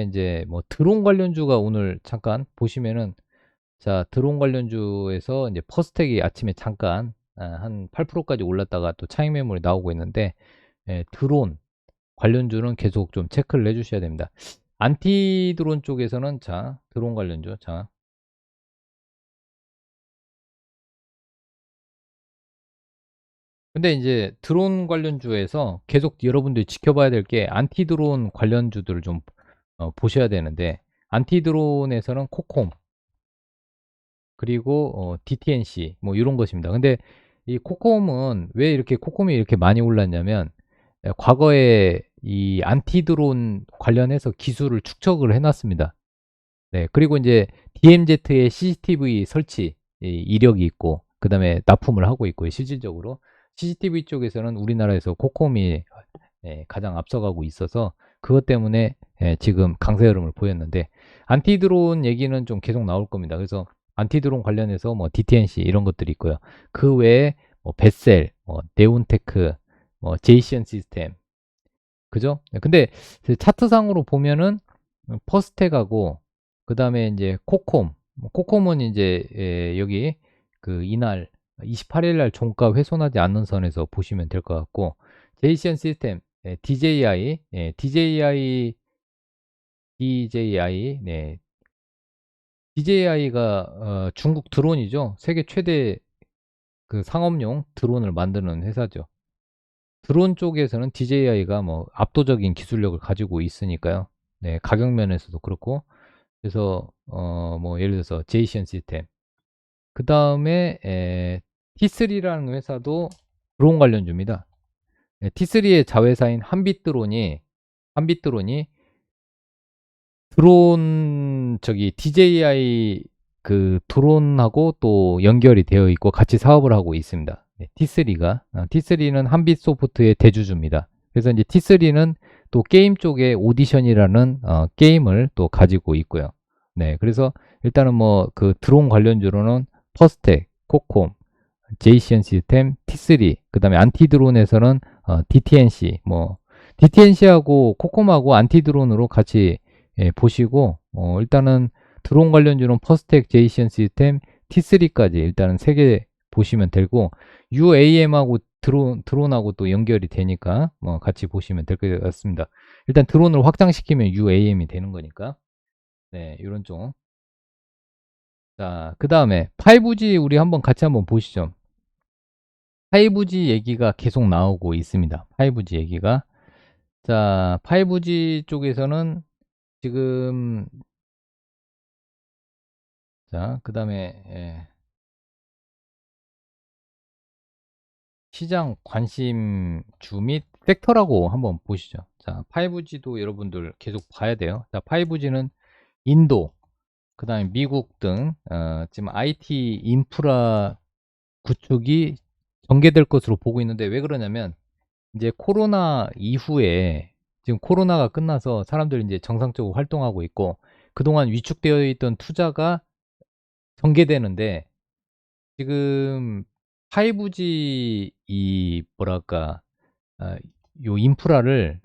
이제 뭐 드론 관련주가 오늘 잠깐 보시면은, 자, 드론 관련주에서 이제 퍼스텍이 아침에 잠깐 한 8%까지 올랐다가 또 차익 매물이 나오고 있는데, 드론 관련주는 계속 좀 체크를 해주셔야 됩니다. 안티 드론 쪽에서는, 자, 드론 관련주, 자, 근데 이제 드론 관련주에서 계속 여러분들이 지켜봐야 될 게 안티 드론 관련주들을 좀 보셔야 되는데, 안티 드론에서는 코콤, 그리고 DTNC 뭐 이런 것입니다. 근데 이 코콤은 왜 이렇게 코콤이 이렇게 많이 올랐냐면, 과거에 이 안티드론 관련해서 기술을 축적을 해놨습니다. 네, 그리고 이제 DMZ의 CCTV 설치 이력이 있고, 그 다음에 납품을 하고 있고요. 실질적으로 CCTV 쪽에서는 우리나라에서 코콤이 가장 앞서가고 있어서 그것 때문에 지금 강세 흐름을 보였는데, 안티드론 얘기는 좀 계속 나올 겁니다. 그래서 안티드론 관련해서 뭐 DTNC 이런 것들이 있고요. 그 외에 뭐 베셀, 뭐 네온테크, 뭐 제이션 시스템, 그죠? 네, 근데 그 차트상으로 보면은 퍼스텍하고 그 다음에 이제 코콤, 코콤은 이제 여기 그 이날 28일 날 종가 훼손하지 않는 선에서 보시면 될 것 같고, 제이션 시스템, DJI, 네, DJI가 중국 드론이죠. 세계 최대 그 상업용 드론을 만드는 회사죠. 드론 쪽에서는 DJI가 뭐 압도적인 기술력을 가지고 있으니까요. 네, 가격 면에서도 그렇고. 그래서 뭐 예를 들어서 제이션 시스템. 그 다음에 T3라는 회사도 드론 관련주입니다. T3의 자회사인 한빛드론이 드론 저기 DJI 그 드론하고 또 연결이 되어 있고 같이 사업을 하고 있습니다. T3는 한빛 소프트의 대주주입니다. 그래서 이제 T3는 또 게임 쪽에 오디션이라는 게임을 또 가지고 있고요. 네, 그래서 일단은 뭐 그 드론 관련주로는 퍼스텍, 코콤, 제이션 시스템, T3, 그다음에 안티 드론에서는 DTNC, 뭐 DTNC하고 코콤하고 안티 드론으로 같이 보시고, 일단은 드론 관련주는 퍼스텍, 제이션 시스템, T3까지 일단은 3개 보시면 되고, UAM하고 드론하고 또 연결이 되니까 뭐 같이 보시면 될 것 같습니다. 일단 드론을 확장시키면 UAM이 되는 거니까. 네, 이런 쪽. 자, 그 다음에 5G 우리 한번 같이 한번 보시죠. 5G 얘기가 계속 나오고 있습니다. 5G 얘기가. 자, 5G 쪽에서는 지금, 자, 그 다음에 시장 관심주 및 섹터라고 한번 보시죠. 자, 5G도 여러분들 계속 봐야 돼요. 자, 5G는 인도, 그 다음에 미국 등 지금 IT 인프라 구축이 전개될 것으로 보고 있는데, 왜 그러냐면 이제 코로나 이후에 지금 코로나가 끝나서 사람들이 이제 정상적으로 활동하고 있고, 그동안 위축되어 있던 투자가 전개되는데, 지금 5G 이 뭐랄까, 아, 요 인프라를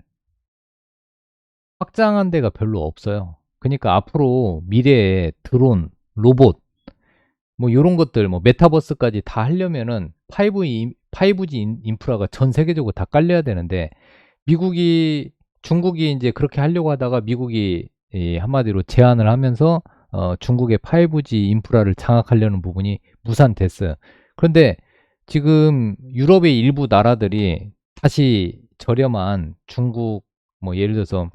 확장한 데가 별로 없어요. 그러니까 앞으로 미래에 드론, 로봇, 뭐 요런 것들, 뭐 메타버스까지 다 하려면은 5G 인프라가 전 세계적으로 다 깔려야 되는데, 중국이 이제 그렇게 하려고 하다가 미국이 한마디로 제한을 하면서 중국의 5G 인프라를 장악하려는 부분이 무산됐어요. 그런데 지금 유럽의 일부 나라들이 다시 저렴한 중국, 뭐 예를 들어서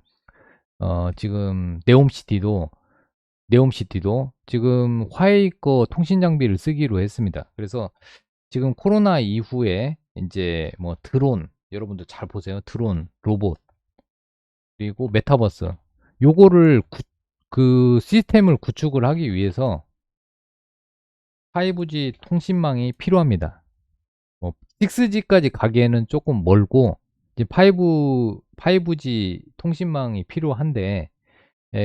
지금 네옴시티도 지금 화웨이 거 통신 장비를 쓰기로 했습니다. 그래서 지금 코로나 이후에 이제 뭐 드론, 여러분들 잘 보세요. 드론, 로봇, 그리고 메타버스. 요거를 그 시스템을 구축을 하기 위해서 5G 통신망이 필요합니다. 뭐 6G까지 가기에는 조금 멀고 이제 5G 통신망이 필요한데,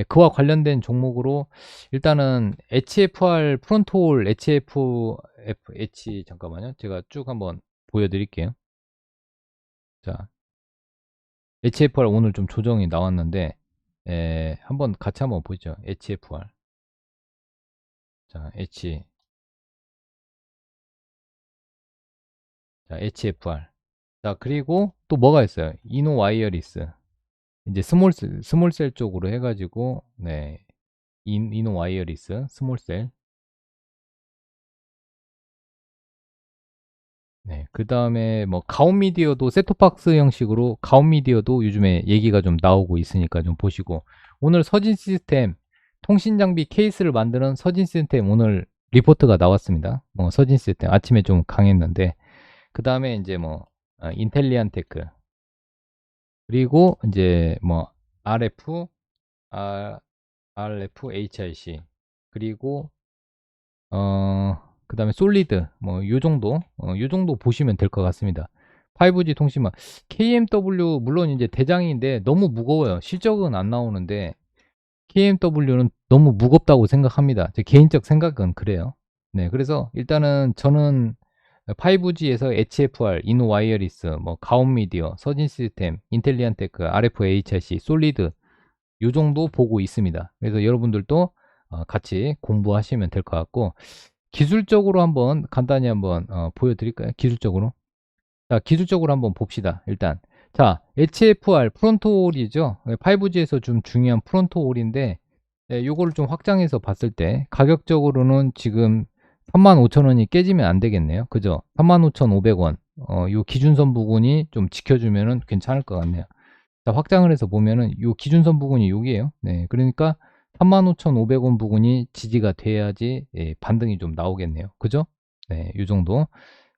그와 관련된 종목으로 일단은 HFR 프론트홀 잠깐만요. 제가 쭉 한번 보여드릴게요. 자, HFR 오늘 좀 조정이 나왔는데, 한번 같이 한번 보죠. HFR. 자, HFR. 자, 그리고 또 뭐가 있어요? 이노 와이어리스. 이제 스몰셀 쪽으로 해가지고, 네, 이노 와이어리스, 스몰셀. 네, 그 다음에 뭐 가온미디어도 셋톱박스 형식으로, 가온미디어도 요즘에 얘기가 좀 나오고 있으니까 좀 보시고, 오늘 서진 시스템 통신장비 케이스를 만드는 서진 시스템 오늘 리포트가 나왔습니다. 뭐 서진 시스템 아침에 좀 강했는데, 그 다음에 이제 뭐 인텔리안 테크, 그리고 이제 뭐 RF, HIC, 그리고 그다음에 솔리드, 뭐 요 정도, 요 정도 보시면 될 것 같습니다. 5G 통신망 KMW 물론 이제 대장인데 너무 무거워요. 실적은 안 나오는데 KMW는 너무 무겁다고 생각합니다. 제 개인적 생각은 그래요. 네, 그래서 일단은 저는 5G에서 HFR, 이노 와이어리스, 뭐 가온미디어, 서진 시스템, 인텔리안테크, RFHIC, 솔리드 요 정도 보고 있습니다. 그래서 여러분들도 같이 공부하시면 될 것 같고, 기술적으로 한번 간단히 한번 보여드릴까요? 기술적으로. 자, 기술적으로 한번 봅시다. 일단 자, HFR 프론트홀이죠. 5G에서 좀 중요한 프론트홀인데, 요거를 좀 확장해서 봤을 때 가격적으로는 지금 35,000원이 깨지면 안 되겠네요. 그죠? 35,500원. 요 기준선 부분이 좀 지켜주면은 괜찮을 것 같네요. 자, 확장을 해서 보면은 요 기준선 부분이 여기에요. 네, 그러니까 35,500원 부분이 지지가 돼야지 반등이 좀 나오겠네요. 그죠? 네, 요 정도.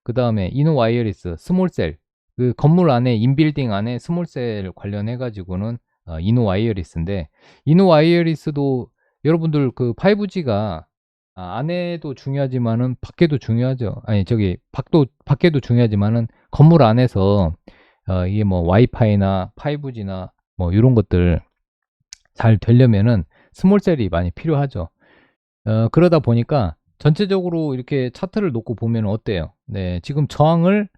그 다음에 이노 와이어리스 스몰셀, 그 건물 안에 인빌딩 안에 스몰셀 관련해 가지고는 이노 와이어리스인데, 이노 와이어리스도 여러분들 그 5G가 안에도 중요하지만은 밖에도 중요하죠. 아니 저기 밖에도 중요하지만은 건물 안에서 이게 뭐 와이파이나 5G나 뭐 이런 것들 잘 되려면은 스몰셀이 많이 필요하죠. 그러다 보니까 전체적으로 이렇게 차트를 놓고 보면 어때요? 네, 지금 저항을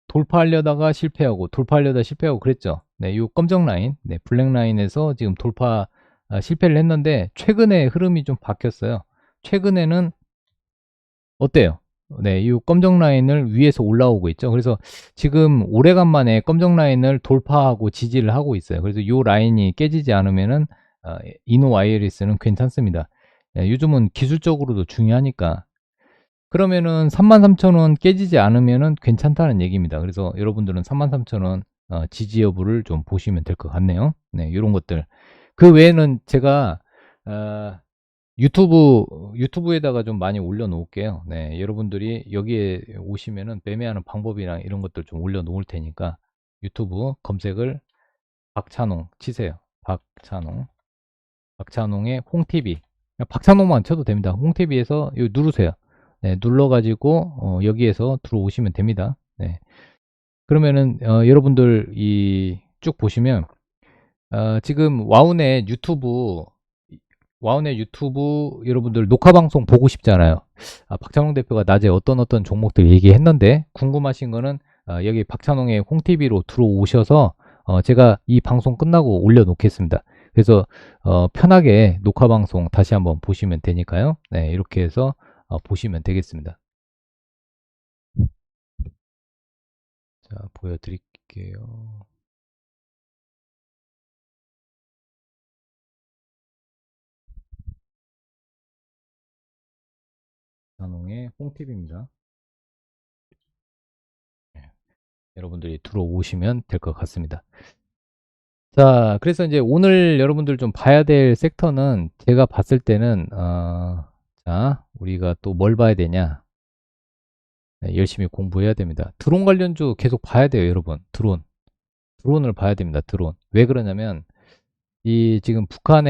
돌파하려다가 실패하고 돌파하려다 실패하고 그랬죠. 네, 요 검정 라인, 네, 블랙 라인에서 지금 돌파 실패를 했는데, 최근에 흐름이 좀 바뀌었어요. 최근에는 어때요? 네, 이 검정 라인을 위에서 올라오고 있죠. 그래서 지금 오래간만에 검정 라인을 돌파하고 지지를 하고 있어요. 그래서 이 라인이 깨지지 않으면은 이노 와이어리스는 괜찮습니다. 요즘은 기술적으로도 중요하니까. 그러면은 33,000원 깨지지 않으면은 괜찮다는 얘기입니다. 그래서 여러분들은 33,000원 지지 여부를 좀 보시면 될 것 같네요. 네, 이런 것들. 그 외에는 제가 어, 유튜브에다가 좀 많이 올려놓을게요. 네, 여러분들이 여기에 오시면은 매매하는 방법이랑 이런 것들 좀 올려놓을 테니까 유튜브 검색을 박찬홍 치세요. 박찬홍의 홍TV. 박찬홍만 쳐도 됩니다. 홍TV에서 여기 누르세요. 네, 눌러가지고 여기에서 들어오시면 됩니다. 네. 그러면은 여러분들 이 쭉 보시면 지금 와우넷 유튜브 여러분들 녹화 방송 보고 싶잖아요. 박찬홍 대표가 낮에 어떤 종목들 얘기했는데 궁금하신 거는 여기 박찬홍의 홍TV로 들어오셔서 제가 이 방송 끝나고 올려놓겠습니다. 그래서 편하게 녹화 방송 다시 한번 보시면 되니까요. 네, 이렇게 해서 보시면 되겠습니다. 자, 보여드릴게요. 박찬홍의 홍TV입니다. 여러분들이 들어오시면 될 것 같습니다. 자, 그래서 이제 오늘 여러분들 좀 봐야 될 섹터는 제가 봤을 때는 자, 우리가 또 뭘 봐야 되냐? 네, 열심히 공부해야 됩니다. 드론 관련주 계속 봐야 돼요, 여러분. 드론을 봐야 됩니다. 드론. 왜 그러냐면 이 지금 북한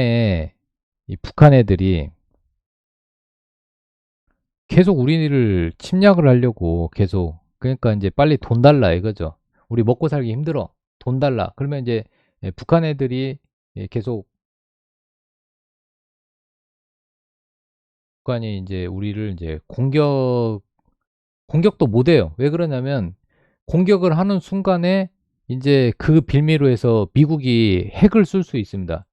애들이 계속 우리를 침략을 하려고 계속 그러니까 이제 빨리 돈 달라 이거죠. 우리 먹고 살기 힘들어. 돈 달라. 그러면 이제 북한 애들이 계속 북한이 이제 우리를 이제 공격도 못 해요. 왜 그러냐면 공격을 하는 순간에 이제 그 빌미로 해서 미국이 핵을 쓸 수 있습니다.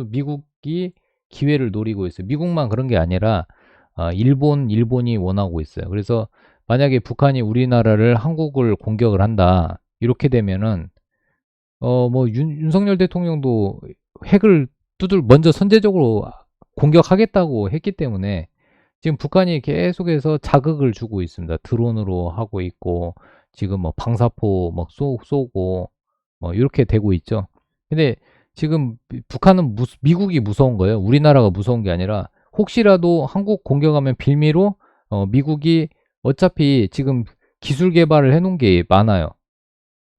미국이 기회를 노리고 있어요. 미국만 그런 게 아니라 일본이 원하고 있어요. 그래서 만약에 북한이 한국을 공격을 한다. 이렇게 되면은 뭐 윤석열 대통령도 핵을 먼저 선제적으로 공격하겠다고 했기 때문에 지금 북한이 계속해서 자극을 주고 있습니다. 드론으로 하고 있고 지금 뭐 방사포 막 쏘고 뭐 이렇게 되고 있죠. 근데 지금 북한은 미국이 무서운 거예요. 우리나라가 무서운 게 아니라 혹시라도 한국 공격하면 빌미로 미국이 어차피 지금 기술 개발을 해놓은 게 많아요.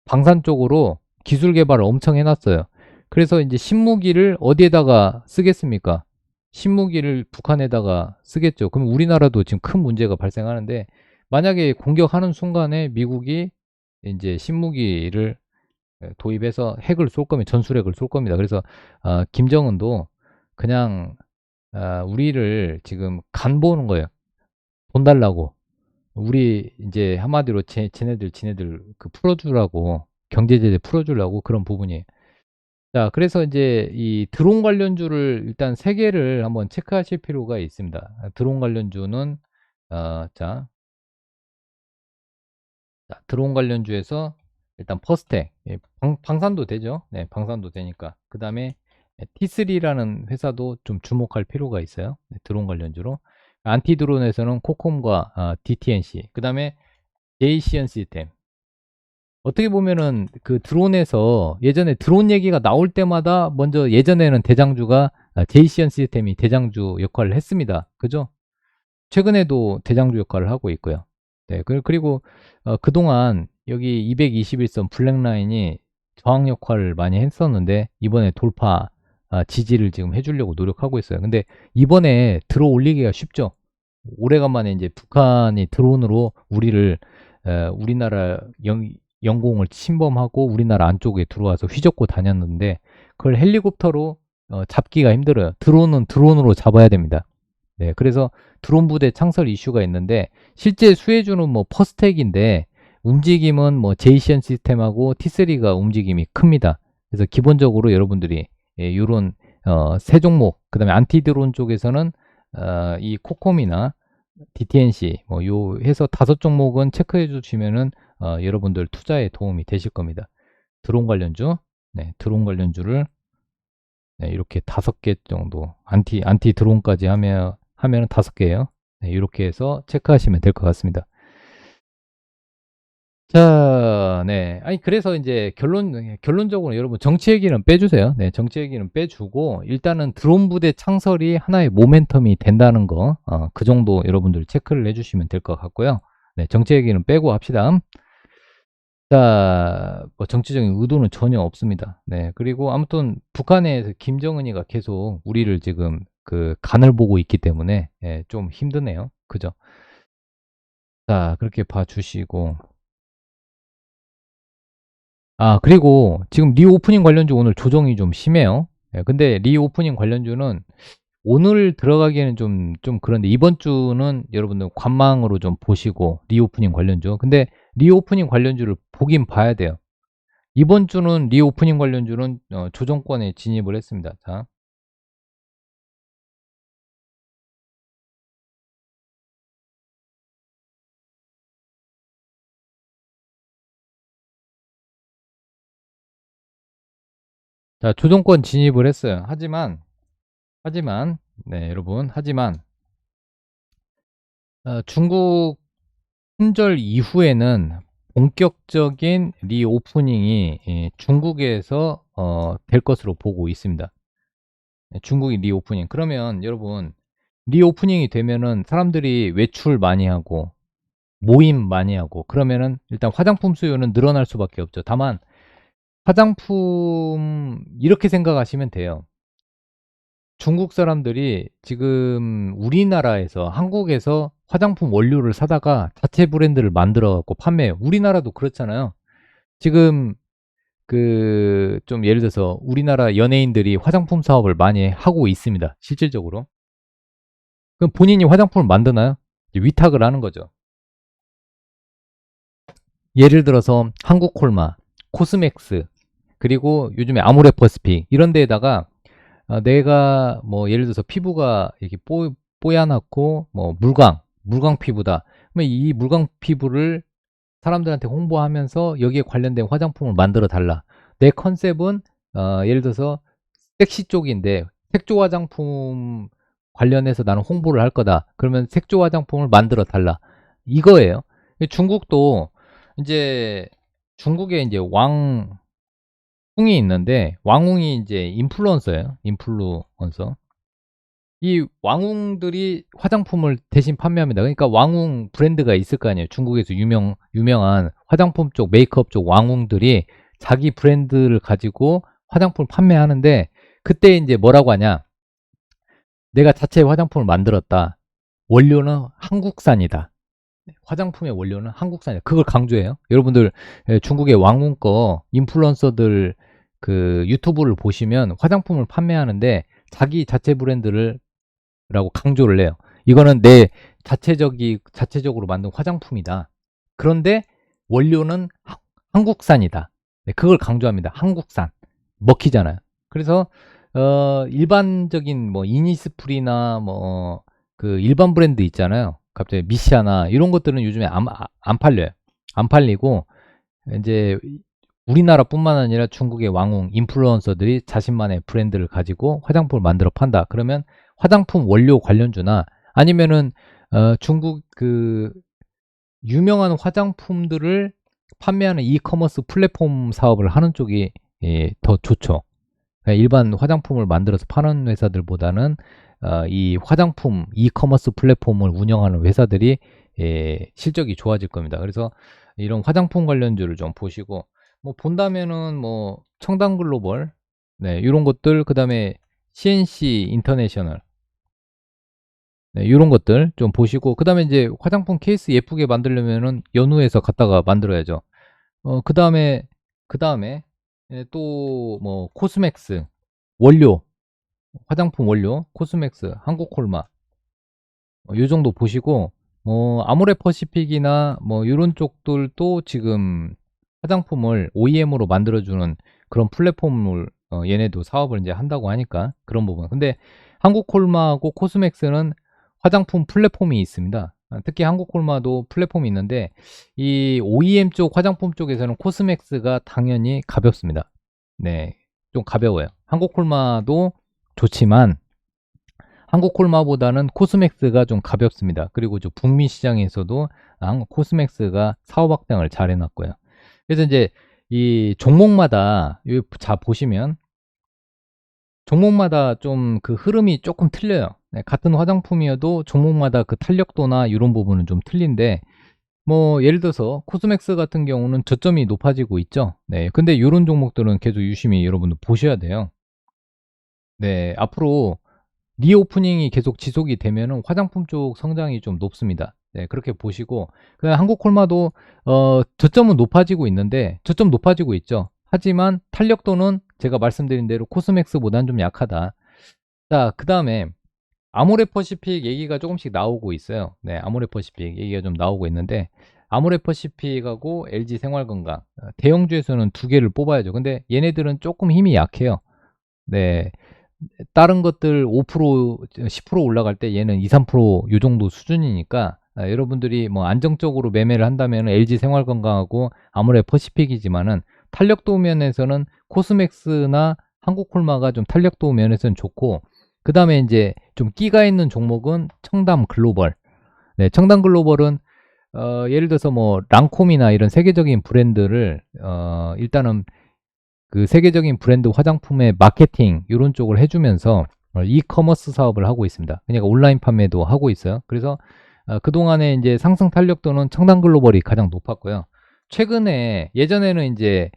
방산 쪽으로 기술 개발을 엄청 해놨어요. 그래서 이제 신무기를 어디에다가 쓰겠습니까? 신무기를 북한에다가 쓰겠죠. 그럼 우리나라도 지금 큰 문제가 발생하는데 만약에 공격하는 순간에 미국이 이제 신무기를 도입해서 핵을 쏠 거면 전술핵을 쏠 겁니다. 그래서 김정은도 그냥 우리를 지금 간 보는 거예요. 돈 달라고. 우리 이제 한마디로 지네들 그 풀어주라고 경제 제재 풀어주려고 그런 부분이에요. 자, 그래서 이제 이 드론 관련주를 일단 세 개를 한번 체크하실 필요가 있습니다. 드론 관련주는 자, 드론 관련주에서 일단 퍼스텍 방산도 되죠. 네, 방산도 되니까. 그 다음에 T3라는 회사도 좀 주목할 필요가 있어요. 네, 드론 관련주로. 안티드론에서는 코콤과 DTNC. 그 다음에 제이시언 시스템. 어떻게 보면은 그 드론에서 예전에 드론 얘기가 나올 때마다 먼저 예전에는 대장주가 제이시언 시스템이 대장주 역할을 했습니다. 그죠? 최근에도 대장주 역할을 하고 있고요. 네, 그리고 그동안 여기 221선 블랙라인이 저항 역할을 많이 했었는데 이번에 돌파 지지를 지금 해주려고 노력하고 있어요. 근데 이번에 들어 올리기가 쉽죠. 오래간만에 이제 북한이 드론으로 우리나라 영공을 침범하고 우리나라 안쪽에 들어와서 휘젓고 다녔는데 그걸 헬리콥터로 잡기가 힘들어요. 드론은 드론으로 잡아야 됩니다. 네, 그래서 드론 부대 창설 이슈가 있는데 실제 수혜주는 뭐 퍼스텍인데 움직임은 뭐 제이션 시스템하고 T3가 움직임이 큽니다. 그래서 기본적으로 여러분들이 이런 세 종목, 그다음에 안티 드론 쪽에서는 이 코콤이나 DTNC 뭐 요 해서 5종목은 체크해 주시면은 여러분들 투자에 도움이 되실 겁니다. 드론 관련주, 네, 드론 관련주를 네, 이렇게 5개 정도 안티 드론까지 하면은 5개예요. 네, 이렇게 해서 체크하시면 될 것 같습니다. 자, 네. 아니 그래서 이제 결론적으로 여러분 정치 얘기는 빼주세요. 네, 정치 얘기는 빼주고 일단은 드론 부대 창설이 하나의 모멘텀이 된다는 거, 그 정도 여러분들 체크를 해주시면 될 것 같고요. 네, 정치 얘기는 빼고 합시다. 자, 뭐 정치적인 의도는 전혀 없습니다. 네, 그리고 아무튼 북한에서 김정은이가 계속 우리를 지금 그 간을 보고 있기 때문에 좀 힘드네요. 그죠? 자, 그렇게 봐주시고. 그리고 지금 리오프닝 관련주 오늘 조정이 좀 심해요. 예, 근데 리오프닝 관련주는 오늘 들어가기에는 좀 그런데 이번 주는 여러분들 관망으로 좀 보시고 리오프닝 관련주. 근데 리오프닝 관련주를 보긴 봐야 돼요. 이번 주는 리오프닝 관련주는 조정권에 진입을 했습니다. 자, 조정권 진입을 했어요. 하지만, 네, 여러분, 중국 품절 이후에는 본격적인 리오프닝이 중국에서 될 것으로 보고 있습니다. 중국이 리오프닝. 그러면 여러분, 리오프닝이 되면은 사람들이 외출 많이 하고 모임 많이 하고 그러면은 일단 화장품 수요는 늘어날 수밖에 없죠. 다만 화장품 이렇게 생각하시면 돼요. 중국 사람들이 지금 우리나라에서 한국에서 화장품 원료를 사다가 자체 브랜드를 만들어 갖고 판매해요. 우리나라도 그렇잖아요. 지금 그 좀 예를 들어서 우리나라 연예인들이 화장품 사업을 많이 하고 있습니다. 실질적으로. 그럼 본인이 화장품을 만드나요? 이제 위탁을 하는 거죠. 예를 들어서 한국콜마, 코스맥스, 그리고 요즘에 아모레퍼스픽 이런 데에다가 내가 뭐 예를 들어서 피부가 이렇게 뽀얗고 뭐 물광 피부다. 그러면 이 물광 피부를 사람들한테 홍보하면서 여기에 관련된 화장품을 만들어 달라. 내 컨셉은 예를 들어서 섹시 쪽인데 색조 화장품 관련해서 나는 홍보를 할 거다. 그러면 색조 화장품을 만들어 달라. 이거예요. 중국도 이제 중국에 이제 왕 웅이 있는데 왕웅이 이제 인플루언서예요. 인플루언서. 이 왕웅들이 화장품을 대신 판매합니다. 그러니까 왕웅 브랜드가 있을 거 아니에요. 중국에서 유명한 화장품 쪽, 메이크업 쪽 왕웅들이 자기 브랜드를 가지고 화장품을 판매하는데 그때 이제 뭐라고 하냐? 내가 자체 화장품을 만들었다. 원료는 한국산이다. 화장품의 원료는 한국산이다. 그걸 강조해요. 여러분들 중국의 왕궁 거 인플루언서들 그 유튜브를 보시면 화장품을 판매하는데 자기 자체 브랜드를 라고 강조를 해요. 이거는 내 자체적으로 만든 화장품이다. 그런데 원료는 한국산이다. 네, 그걸 강조합니다. 한국산. 먹히잖아요. 그래서 일반적인 뭐 이니스프리나 뭐 그 일반 브랜드 있잖아요. 갑자기 미시아나 이런 것들은 요즘에 안 팔려요. 안 팔리고 이제 우리나라뿐만 아니라 중국의 왕웅 인플루언서들이 자신만의 브랜드를 가지고 화장품을 만들어 판다. 그러면 화장품 원료 관련주나 아니면은 중국 그 유명한 화장품들을 판매하는 이커머스 플랫폼 사업을 하는 쪽이 더 좋죠. 일반 화장품을 만들어서 파는 회사들보다는 이 화장품 이커머스 플랫폼을 운영하는 회사들이 실적이 좋아질 겁니다. 그래서 이런 화장품 관련주를 좀 보시고 뭐 본다면은 뭐 청담 글로벌 네, 이런 것들 그다음에 CNC 인터내셔널 네, 이런 것들 좀 보시고 그다음에 이제 화장품 케이스 예쁘게 만들려면은 연후에서 갖다가 만들어야죠. 그다음에 또 뭐 코스맥스 원료 화장품 원료 코스맥스 한국콜마 요 정도 보시고 뭐 아모레퍼시픽이나 뭐 이런 쪽들도 지금 화장품을 OEM으로 만들어주는 그런 플랫폼을 얘네도 사업을 이제 한다고 하니까 그런 부분. 근데 한국콜마하고 코스맥스는 화장품 플랫폼이 있습니다. 특히 한국콜마도 플랫폼이 있는데 이 OEM 쪽 화장품 쪽에서는 코스맥스가 당연히 가볍습니다. 네, 좀 가벼워요. 한국콜마도 좋지만 한국콜마보다는 코스맥스가 좀 가볍습니다. 그리고 저 북미 시장에서도 코스맥스가 사업 확장을 잘 해놨고요. 그래서 이제 이 종목마다 자 보시면 종목마다 좀 그 흐름이 조금 틀려요. 네, 같은 화장품이어도 종목마다 그 탄력도나 이런 부분은 좀 틀린데 뭐 예를 들어서 코스맥스 같은 경우는 저점이 높아지고 있죠. 네, 근데 이런 종목들은 계속 유심히 여러분들 보셔야 돼요. 앞으로 리오프닝이 계속 지속이 되면은 화장품 쪽 성장이 좀 높습니다. 네, 그렇게 보시고, 그냥 한국콜마도, 저점은 높아지고 있는데, 저점 높아지고 있죠. 하지만 탄력도는 제가 말씀드린 대로 코스맥스보다는 좀 약하다. 자, 그 다음에 아모레퍼시픽 얘기가 조금씩 나오고 있어요. 네, 아모레퍼시픽 얘기가 좀 나오고 있는데, 아모레퍼시픽하고 LG생활건강, 대형주에서는 두 개를 뽑아야죠. 근데 얘네들은 조금 힘이 약해요. 네, 다른 것들 5%, 10% 올라갈 때 얘는 2, 3%요 정도 수준이니까 여러분들이 뭐 안정적으로 매매를 한다면 LG 생활건강하고 아무래도 퍼시픽이지만은 탄력도 면에서는 코스맥스나 한국콜마가 좀 탄력도 면에서는 좋고, 그 다음에 이제 좀 끼가 있는 종목은 청담 글로벌. 네, 청담 글로벌은 예를 들어서 뭐 랑콤이나 이런 세계적인 브랜드를 일단은 그 세계적인 브랜드 화장품의 마케팅 이런 쪽을 해주면서 이커머스 사업을 하고 있습니다. 그러니까 온라인 판매도 하고 있어요. 그래서 그동안에 이제 상승 탄력도는 청담 글로벌이 가장 높았고요. 최근에 예전에는 이제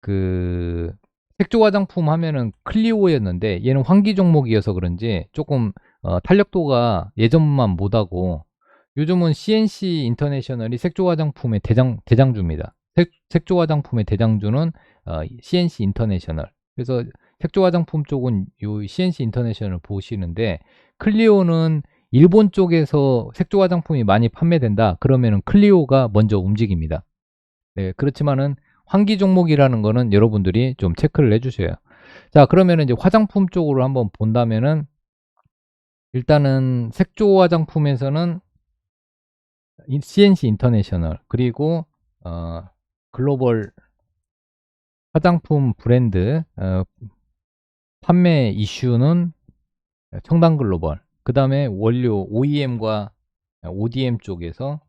그 색조 화장품 하면은 클리오였는데 얘는 환기 종목이어서 그런지 조금 탄력도가 예전만 못하고, 요즘은 CNC 인터내셔널이 색조 화장품의 대장주입니다. 색조 화장품의 대장주는 CNC 인터내셔널. 그래서 색조 화장품 쪽은 요 CNC 인터내셔널 보시는데, 클리오는 일본 쪽에서 색조 화장품이 많이 판매된다. 그러면은 클리오가 먼저 움직입니다. 네, 그렇지만은 환기 종목이라는 거는 여러분들이 좀 체크를 해주셔요. 자, 그러면은 이제 화장품 쪽으로 한번 본다면은, 일단은 색조 화장품에서는 CNC 인터내셔널, 그리고 글로벌 화장품 브랜드 판매 이슈는 청담 글로벌. 그 다음에 원료 OEM과 ODM 쪽에서,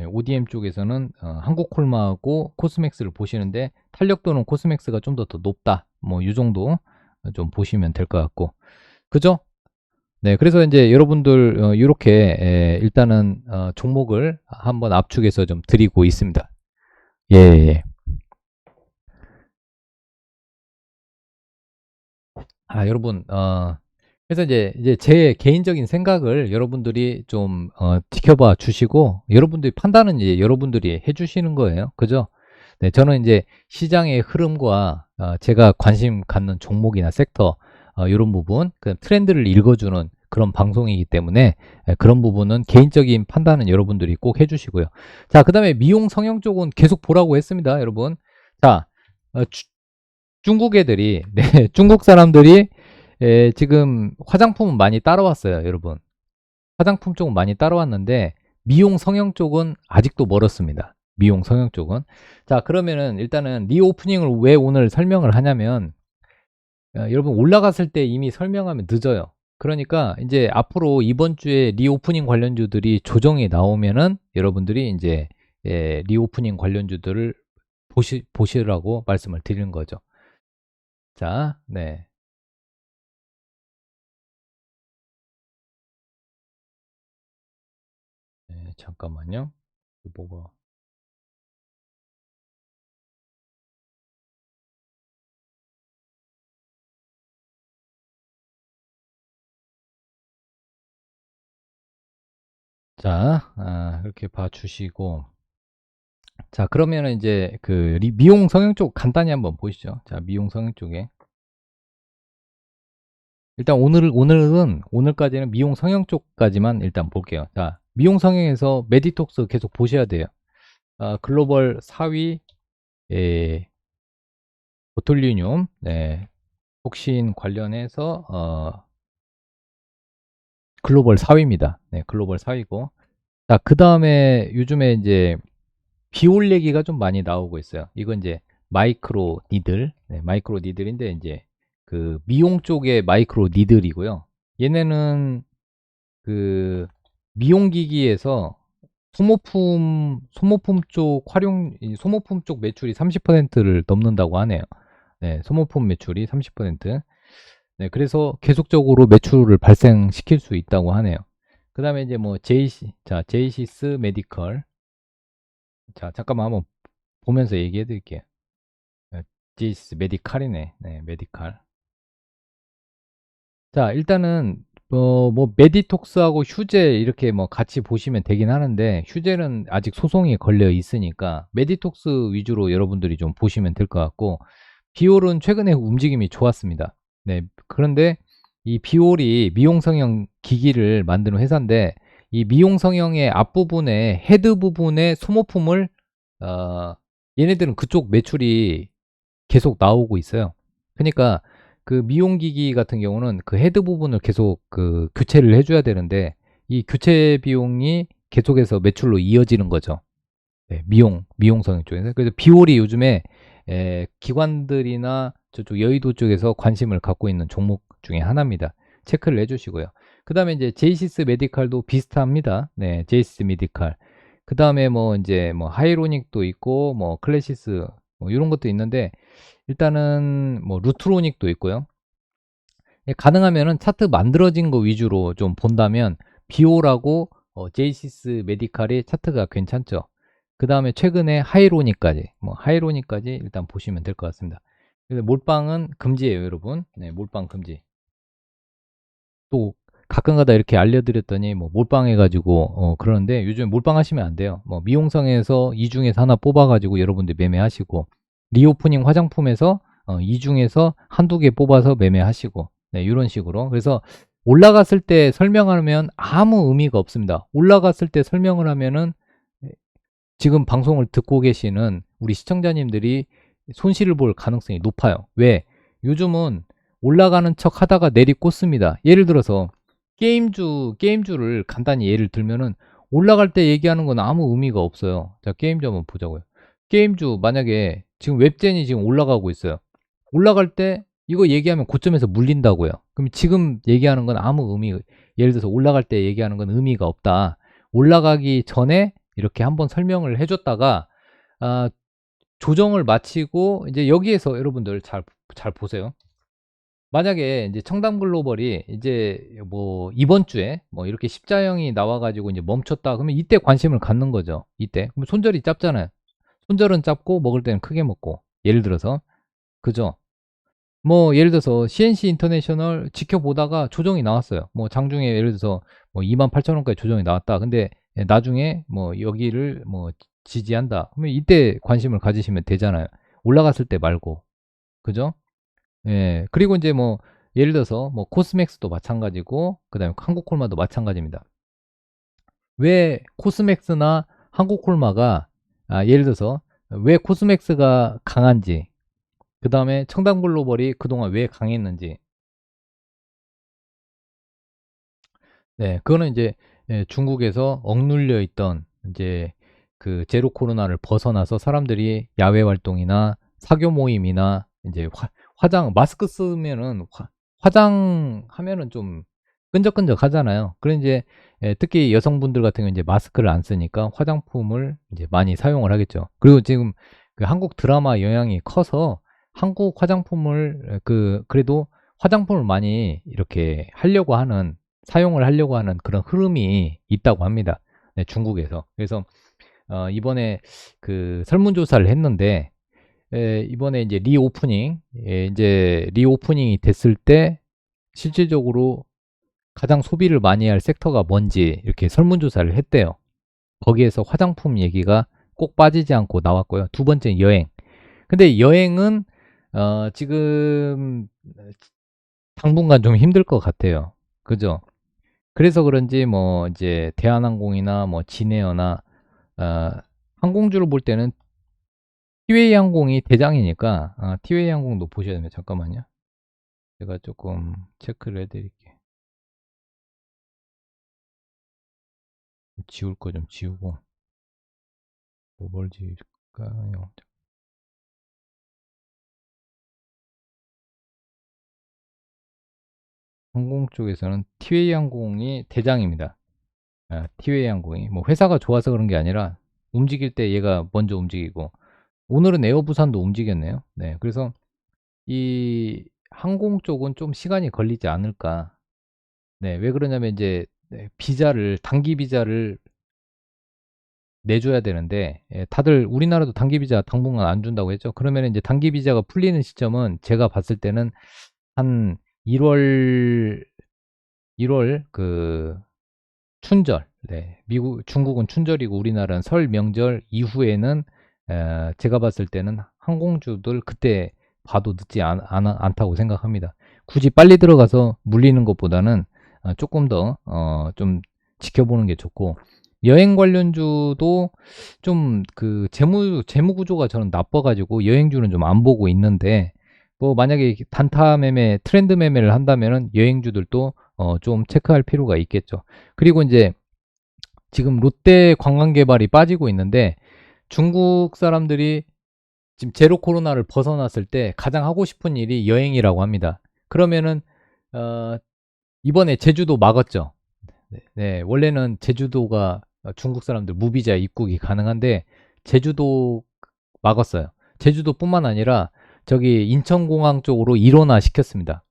ODM 쪽에서는 한국콜마하고 코스맥스를 보시는데, 탄력도는 코스맥스가 좀 더 높다. 뭐 이 정도 좀 보시면 될 것 같고, 그죠? 네, 그래서 이제 여러분들 이렇게 일단은 종목을 한번 압축해서 좀 드리고 있습니다. 예, 예. 예. 여러분, 그래서 이제 제 개인적인 생각을 여러분들이 좀 지켜봐 주시고, 여러분들이 판단은 이제 여러분들이 해주시는 거예요. 그죠? 네, 저는 이제 시장의 흐름과 제가 관심 갖는 종목이나 섹터, 이런 부분, 그 트렌드를 읽어주는 그런 방송이기 때문에 그런 부분은 개인적인 판단은 여러분들이 꼭 해주시고요. 자, 그 다음에 미용 성형 쪽은 계속 보라고 했습니다, 여러분. 자, 중국 애들이, 네, 중국 사람들이 지금 화장품은 많이 따라왔어요, 여러분. 화장품 쪽은 많이 따라왔는데 미용 성형 쪽은 아직도 멀었습니다. 미용 성형 쪽은. 자, 그러면은 일단은 리오프닝을 왜 오늘 설명을 하냐면, 여러분 올라갔을 때 이미 설명하면 늦어요. 그러니까 이제 앞으로 이번 주에 리오프닝 관련주들이 조정이 나오면은 여러분들이 이제 리오프닝 관련주들을 보시라고 말씀을 드리는 거죠. 자, 네. 네, 잠깐만요. 뭐가. 자, 이렇게 봐주시고. 자, 그러면은 이제 그 미용 성형 쪽 간단히 한번 보시죠. 자, 미용 성형 쪽에. 일단 오늘까지는 미용 성형 쪽까지만 일단 볼게요. 자, 미용 성형에서 메디톡스 계속 보셔야 돼요. 글로벌 4위, 보톨리뇽, 네, 톡신 관련해서, 글로벌 4위입니다. 네, 글로벌 4위고. 자, 그 다음에 요즘에 이제 비올 얘기가 좀 많이 나오고 있어요. 이건 이제 마이크로 니들, 네, 마이크로 니들인데 이제 그 미용 쪽의 마이크로 니들이고요. 얘네는 그 미용기기에서 소모품 쪽 소모품 쪽 매출이 30%를 넘는다고 하네요. 네, 소모품 매출이 30%. 네, 그래서 계속적으로 매출을 발생시킬 수 있다고 하네요. 그 다음에 이제 뭐 제이시스 메디컬. 자, 잠깐만 한번 보면서 얘기해 드릴게요. 제이시스 메디칼이네. 네, 메디칼. 자, 일단은 뭐 메디톡스하고 휴재 이렇게 뭐 같이 보시면 되긴 하는데 휴재는 아직 소송이 걸려 있으니까 메디톡스 위주로 여러분들이 좀 보시면 될 것 같고 비올은 최근에 움직임이 좋았습니다. 네, 그런데 이 비올이 미용 성형 기기를 만드는 회사인데 이 미용 성형의 앞부분에 헤드 부분에 소모품을 어, 얘네들은 그쪽 매출이 계속 나오고 있어요. 그러니까 그 미용기기 같은 경우는 그 헤드 부분을 계속 그 교체를 해줘야 되는데 이 교체 비용이 계속해서 매출로 이어지는 거죠. 네, 미용 성형 쪽에서. 그래서 비올이 요즘에 기관들이나 저쪽 여의도 쪽에서 관심을 갖고 있는 종목 중에 하나입니다. 체크를 해주시고요. 그 다음에 이제 제이시스 메디칼도 비슷합니다. 네, 제이시스 메디칼. 그 다음에 뭐 이제 뭐 하이로닉도 있고 뭐 클래시스 뭐 이런 것도 있는데 일단은 뭐 루트로닉도 있고요. 가능하면은 차트 만들어진 거 위주로 좀 본다면 비오라고 제이시스 메디칼의 차트가 괜찮죠. 그 다음에 최근에 하이로닉까지 뭐 하이로닉까지 일단 보시면 될 것 같습니다. 그래서 몰빵은 금지예요, 여러분. 네, 몰빵 금지. 또 가끔가다 이렇게 알려드렸더니 뭐 몰빵해가지고 그러는데 요즘 몰빵하시면 안 돼요. 뭐 미용성에서 이 중에서 하나 뽑아가지고 여러분들 매매하시고 리오프닝 화장품에서 이 중에서 한두 개 뽑아서 매매하시고 네, 이런 식으로. 그래서 올라갔을 때 설명하면 아무 의미가 없습니다. 올라갔을 때 설명을 하면은 지금 방송을 듣고 계시는 우리 시청자님들이 손실을 볼 가능성이 높아요. 왜? 요즘은 올라가는 척 하다가 내리꽂습니다. 예를 들어서 게임주를 간단히 예를 들면은 올라갈 때 얘기하는 건 아무 의미가 없어요. 자, 게임주 한번 보자고요. 게임주 만약에 지금 웹젠이 지금 올라가고 있어요. 올라갈 때 이거 얘기하면 고점에서 물린다고요. 그럼 지금 얘기하는 건 아무 예를 들어서 올라갈 때 얘기하는 건 의미가 없다. 올라가기 전에 이렇게 한번 설명을 해줬다가 아, 조정을 마치고 이제 여기에서 여러분들 잘 보세요. 만약에 이제 청담 글로벌이 이제 뭐 이번 주에 뭐 이렇게 십자형이 나와가지고 이제 멈췄다 그러면 이때 관심을 갖는 거죠. 이때 그럼 손절이 짧잖아요. 손절은 짧고 먹을 때는 크게 먹고 예를 들어서 그죠? 뭐 예를 들어서 CNC 인터내셔널 지켜보다가 조정이 나왔어요. 뭐 장중에 예를 들어서 뭐 28,000원까지 조정이 나왔다. 근데 나중에 뭐 여기를 뭐 지지한다. 그러면 이때 관심을 가지시면 되잖아요. 올라갔을 때 말고. 그죠? 예. 그리고 이제 뭐 예를 들어서 뭐 코스맥스도 마찬가지고 그다음에 한국콜마도 마찬가지입니다. 왜 코스맥스나 한국콜마가 예를 들어서 왜 코스맥스가 강한지 그 다음에 청담글로벌이 그동안 왜 강했는지 네, 그거는 이제 중국에서 억눌려 있던 이제 그 제로 코로나를 벗어나서 사람들이 야외 활동이나 사교 모임이나 이제 화장 마스크 쓰면은 화장하면은 좀 끈적끈적 하잖아요. 그래 이제 특히 여성분들 같은 경우 이제 마스크를 안 쓰니까 화장품을 이제 많이 사용을 하겠죠. 그리고 지금 그 한국 드라마 영향이 커서 한국 화장품을 그래도 화장품을 많이 이렇게 하려고 하는 사용을 하려고 하는 그런 흐름이 있다고 합니다. 네, 중국에서. 그래서 이번에 그 설문조사를 했는데 이번에 이제 이제 리오프닝이 됐을 때 실질적으로 가장 소비를 많이 할 섹터가 뭔지 이렇게 설문조사를 했대요. 거기에서 화장품 얘기가 꼭 빠지지 않고 나왔고요. 두 번째 여행. 근데 여행은 지금 당분간 좀 힘들 것 같아요. 그죠? 그래서 그런지 뭐 이제 대한항공이나 뭐 진에어나 어, 항공주를 볼 때는 티웨이 항공이 대장이니까 티웨이 항공도 보셔야 됩니다. 잠깐만요. 제가 조금 체크를 해드릴게요. 지울 거 좀 지우고 뭘 지울까요? 항공 쪽에서는 티웨이 항공이 대장입니다. 티웨이 항공이 뭐 회사가 좋아서 그런 게 아니라 움직일 때 얘가 먼저 움직이고 오늘은 에어부산도 움직였네요. 네, 그래서 이 항공 쪽은 좀 시간이 걸리지 않을까. 네, 왜 그러냐면 이제 단기 비자를 내줘야 되는데 다들 우리나라도 단기 비자 당분간 안 준다고 했죠. 그러면 이제 단기 비자가 풀리는 시점은 제가 봤을 때는 한 1월 1월 그 춘절, 네, 중국은 춘절이고 우리나라는 설 명절 이후에는 제가 봤을 때는 항공주들 그때 봐도 늦지 않다고 생각합니다. 굳이 빨리 들어가서 물리는 것보다는 조금 더 좀 지켜보는 게 좋고, 여행 관련주도 좀 그 재무 구조가 저는 나빠가지고 여행주는 좀 안 보고 있는데, 뭐 만약에 단타 매매, 트렌드 매매를 한다면은 여행주들도 좀 체크할 필요가 있겠죠. 그리고 이제 지금 롯데 관광개발이 빠지고 있는데, 중국 사람들이 지금 제로 코로나를 벗어났을 때 가장 하고 싶은 일이 여행이라고 합니다. 그러면은 어, 이번에 제주도 막았죠. 네, 네, 원래는 제주도가 중국 사람들 무비자 입국이 가능한데 제주도 막았어요. 제주도뿐만 아니라 저기 인천공항 쪽으로 일원화 시켰습니다.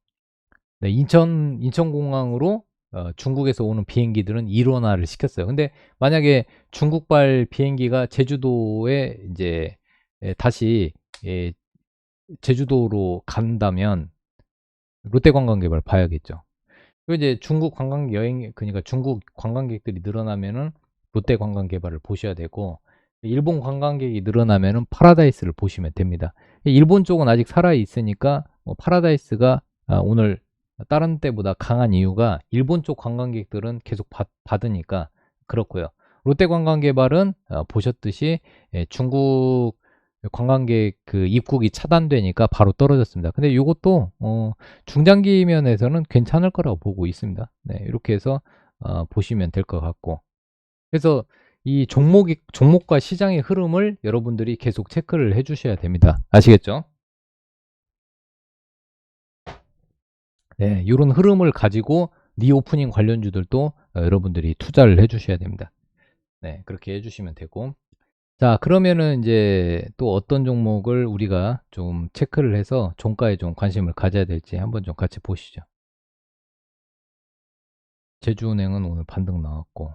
네, 인천공항으로 중국에서 오는 비행기들은 일원화를 시켰어요. 근데 만약에 중국발 비행기가 제주도에 이제 다시 예, 제주도로 간다면 롯데관광개발 봐야겠죠. 그리고 이제 중국 관광 여행, 그러니까 중국 관광객들이 늘어나면은 롯데관광개발을 보셔야 되고, 일본 관광객이 늘어나면은 파라다이스를 보시면 됩니다. 일본 쪽은 아직 살아 있으니까 파라다이스가 오늘 다른 때보다 강한 이유가 일본 쪽 관광객들은 계속 받으니까 그렇고요. 롯데관광개발은 보셨듯이 중국 관광객 그 입국이 차단되니까 바로 떨어졌습니다. 근데 이것도 중장기 면에서는 괜찮을 거라고 보고 있습니다. 네, 이렇게 해서 보시면 될 것 같고, 그래서 이 종목과 시장의 흐름을 여러분들이 계속 체크를 해주셔야 됩니다. 아시겠죠? 네, 이런 흐름을 가지고 리오프닝 관련주들도 여러분들이 투자를 해주셔야 됩니다. 네, 그렇게 해주시면 되고, 자, 그러면은 이제 또 어떤 종목을 우리가 좀 체크를 해서 종가에 좀 관심을 가져야 될지 한번 좀 같이 보시죠. 제주은행은 오늘 반등 나왔고,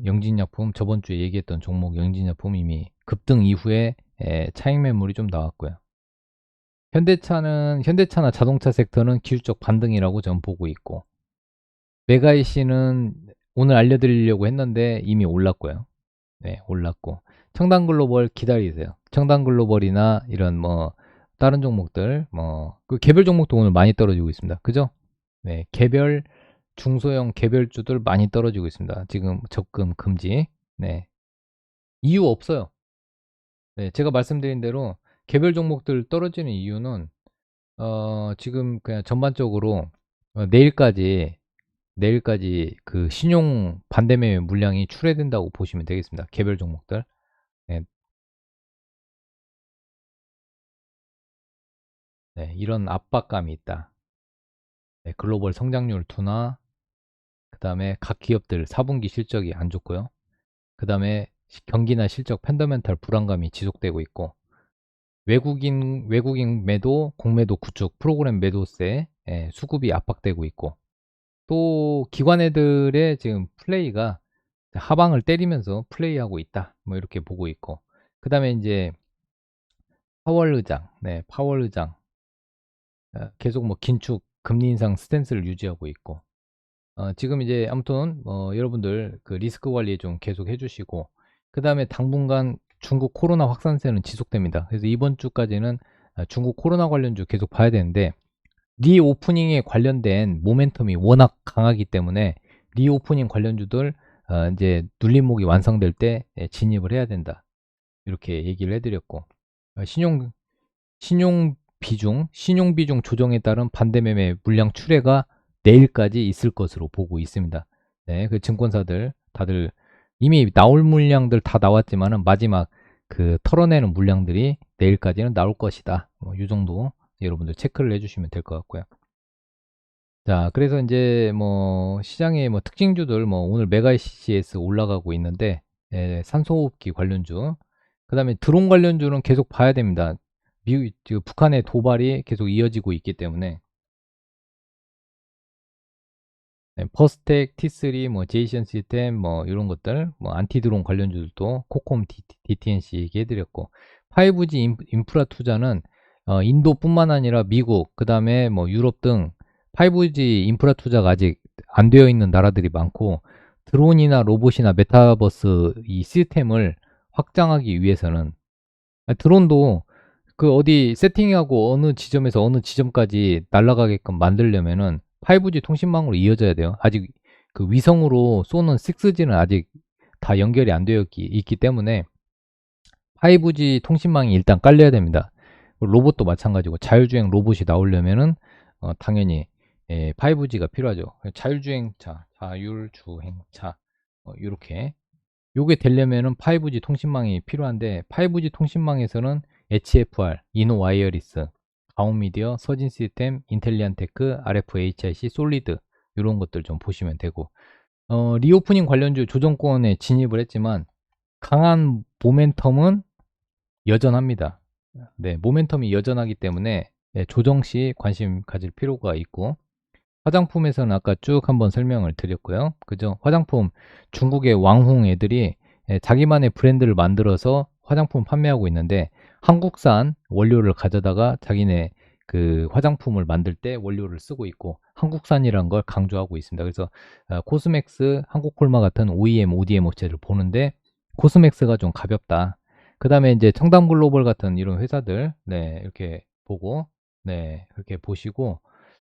영진약품 저번 주에 얘기했던 종목 영진약품 이미 급등 이후에 차익 매물이 좀 나왔고요. 현대차나 자동차 섹터는 기술적 반등이라고 저는 보고 있고, 메가이씨는 오늘 알려드리려고 했는데 이미 올랐고요. 네, 올랐고, 청단글로벌 기다리세요. 청단글로벌이나 이런 뭐 다른 종목들, 뭐 그 개별 종목도 오늘 많이 떨어지고 있습니다. 그죠? 네, 중소형 개별주들 많이 떨어지고 있습니다. 지금 적금 금지. 네, 이유 없어요. 네, 제가 말씀드린 대로 개별 종목들 떨어지는 이유는 지금 그냥 전반적으로 내일까지 그 신용 반대매매 물량이 출회된다고 보시면 되겠습니다. 개별 종목들. 네, 네, 이런 압박감이 있다. 네, 글로벌 성장률 둔화, 그 다음에 각 기업들 4분기 실적이 안 좋고요. 그 다음에 경기나 실적 펀더멘탈 불안감이 지속되고 있고, 외국인 매도, 공매도 구축, 프로그램 매도세, 수급이 압박되고 있고, 또 기관애들의 지금 플레이가 하방을 때리면서 플레이하고 있다. 뭐 이렇게 보고 있고, 그 다음에 이제 파월 의장, 네, 파월 의장 계속 뭐 긴축 금리 인상 스탠스를 유지하고 있고, 지금 이제 아무튼 여러분들 그 리스크 관리 좀 계속 해주시고, 그 다음에 당분간 중국 코로나 확산세는 지속됩니다. 그래서 이번 주까지는 중국 코로나 관련주 계속 봐야 되는데, 리오프닝에 관련된 모멘텀이 워낙 강하기 때문에 리오프닝 관련주들 이제 눌림목이 완성될 때 진입을 해야 된다. 이렇게 얘기를 해드렸고, 어, 신용 신용 비중 조정에 따른 반대매매 물량 출회가 내일까지 있을 것으로 보고 있습니다. 네, 그 증권사들 다들 이미 나올 물량들 다 나왔지만은 마지막 그 털어내는 물량들이 내일까지는 나올 것이다. 이 정도 여러분들 체크를 해주시면 될 것 같고요. 자, 그래서 이제 뭐 시장의 뭐 특징주들 뭐 오늘 메가 CCS 올라가고 있는데, 산소호흡기 관련주, 그다음에 드론 관련주는 계속 봐야 됩니다. 지금 북한의 도발이 계속 이어지고 있기 때문에 퍼스텍, T3, 뭐 제이션 시스템 뭐 이런 것들, 뭐 안티드론 관련주들도 코콤, DTNC 얘기해드렸고, 5G 인프라 투자는 인도뿐만 아니라 미국, 그 다음에 뭐 유럽 등 5G 인프라 투자가 아직 안 되어 있는 나라들이 많고, 드론이나 로봇이나 메타버스 이 시스템을 확장하기 위해서는, 드론도 그 어디 세팅하고 어느 지점에서 어느 지점까지 날아가게끔 만들려면은 5G 통신망으로 이어져야 돼요. 아직 그 위성으로 쏘는 6G는 아직 다 연결이 안 되어 있기 때문에 5G 통신망이 일단 깔려야 됩니다. 로봇도 마찬가지고, 자율주행 로봇이 나오려면은 당연히 5G가 필요하죠. 자율주행차, 자율주행차 이렇게 요게 되려면은 5G 통신망이 필요한데, 5G 통신망에서는 HFR, 이노 와이어리스, 가온미디어, 서진 시스템, 인텔리안테크, RFHIC, 솔리드 이런 것들 좀 보시면 되고, 리오프닝 관련주 조정권에 진입을 했지만 강한 모멘텀은 여전합니다. 네, 모멘텀이 여전하기 때문에 조정 시 관심 가질 필요가 있고, 화장품에서는 아까 쭉 한번 설명을 드렸고요. 그죠? 화장품 중국의 왕홍 애들이 자기만의 브랜드를 만들어서 화장품 판매하고 있는데, 한국산 원료를 가져다가 자기네 그 화장품을 만들 때 원료를 쓰고 있고, 한국산이란 걸 강조하고 있습니다. 그래서 코스맥스, 한국콜마 같은 OEM, ODM 업체를 보는데 코스맥스가 좀 가볍다. 그 다음에 이제 청담글로벌 같은 이런 회사들, 네, 이렇게 보고, 네, 그렇게 보시고,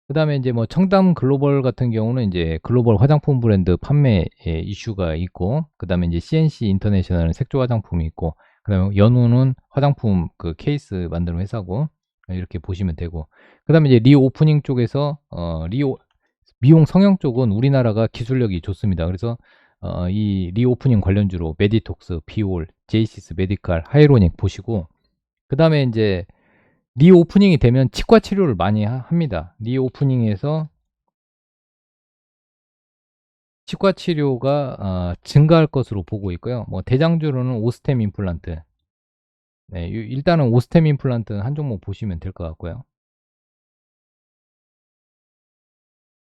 그 다음에 이제 뭐 청담 글로벌 같은 경우는 이제 글로벌 화장품 브랜드 판매 이슈가 있고, 그 다음에 이제 CNC 인터내셔널은 색조 화장품이 있고, 그 다음에 연우는 화장품 그 케이스 만드는 회사고, 이렇게 보시면 되고, 그 다음에 이제 리오프닝 쪽에서 미용 성형 쪽은 우리나라가 기술력이 좋습니다. 그래서 이 리오프닝 관련주로 메디톡스, 비올, 제이시스 메디칼, 하이로닉 보시고, 그 다음에 이제 리오프닝이 되면 치과 치료를 많이 합니다. 리오프닝에서 치과 치료가 증가할 것으로 보고 있고요. 뭐 대장주로는 오스템 임플란트. 네, 일단은 오스템 임플란트 한 종목 보시면 될 것 같고요.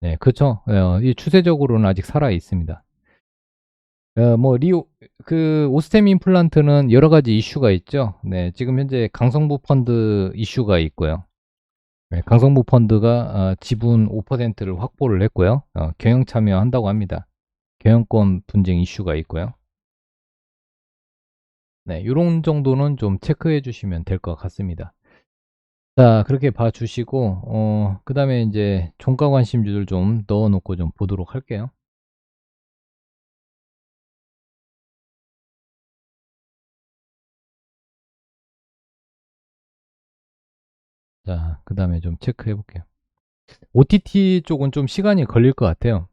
네, 그렇죠. 이 추세적으로는 아직 살아 있습니다. 뭐 그 오스템 임플란트는 여러 가지 이슈가 있죠. 네, 지금 현재 강성부 펀드 이슈가 있고요. 네, 강성부 펀드가 지분 5%를 확보를 했고요. 경영 참여한다고 합니다. 경영권 분쟁 이슈가 있고요. 네, 요런 정도는 좀 체크해 주시면 될 것 같습니다. 자, 그렇게 봐 주시고, 그 다음에 이제 종가 관심주들 좀 넣어 놓고 좀 보도록 할게요. 자, 그 다음에 좀 체크해 볼게요. OTT 쪽은 좀 시간이 걸릴 것 같아요.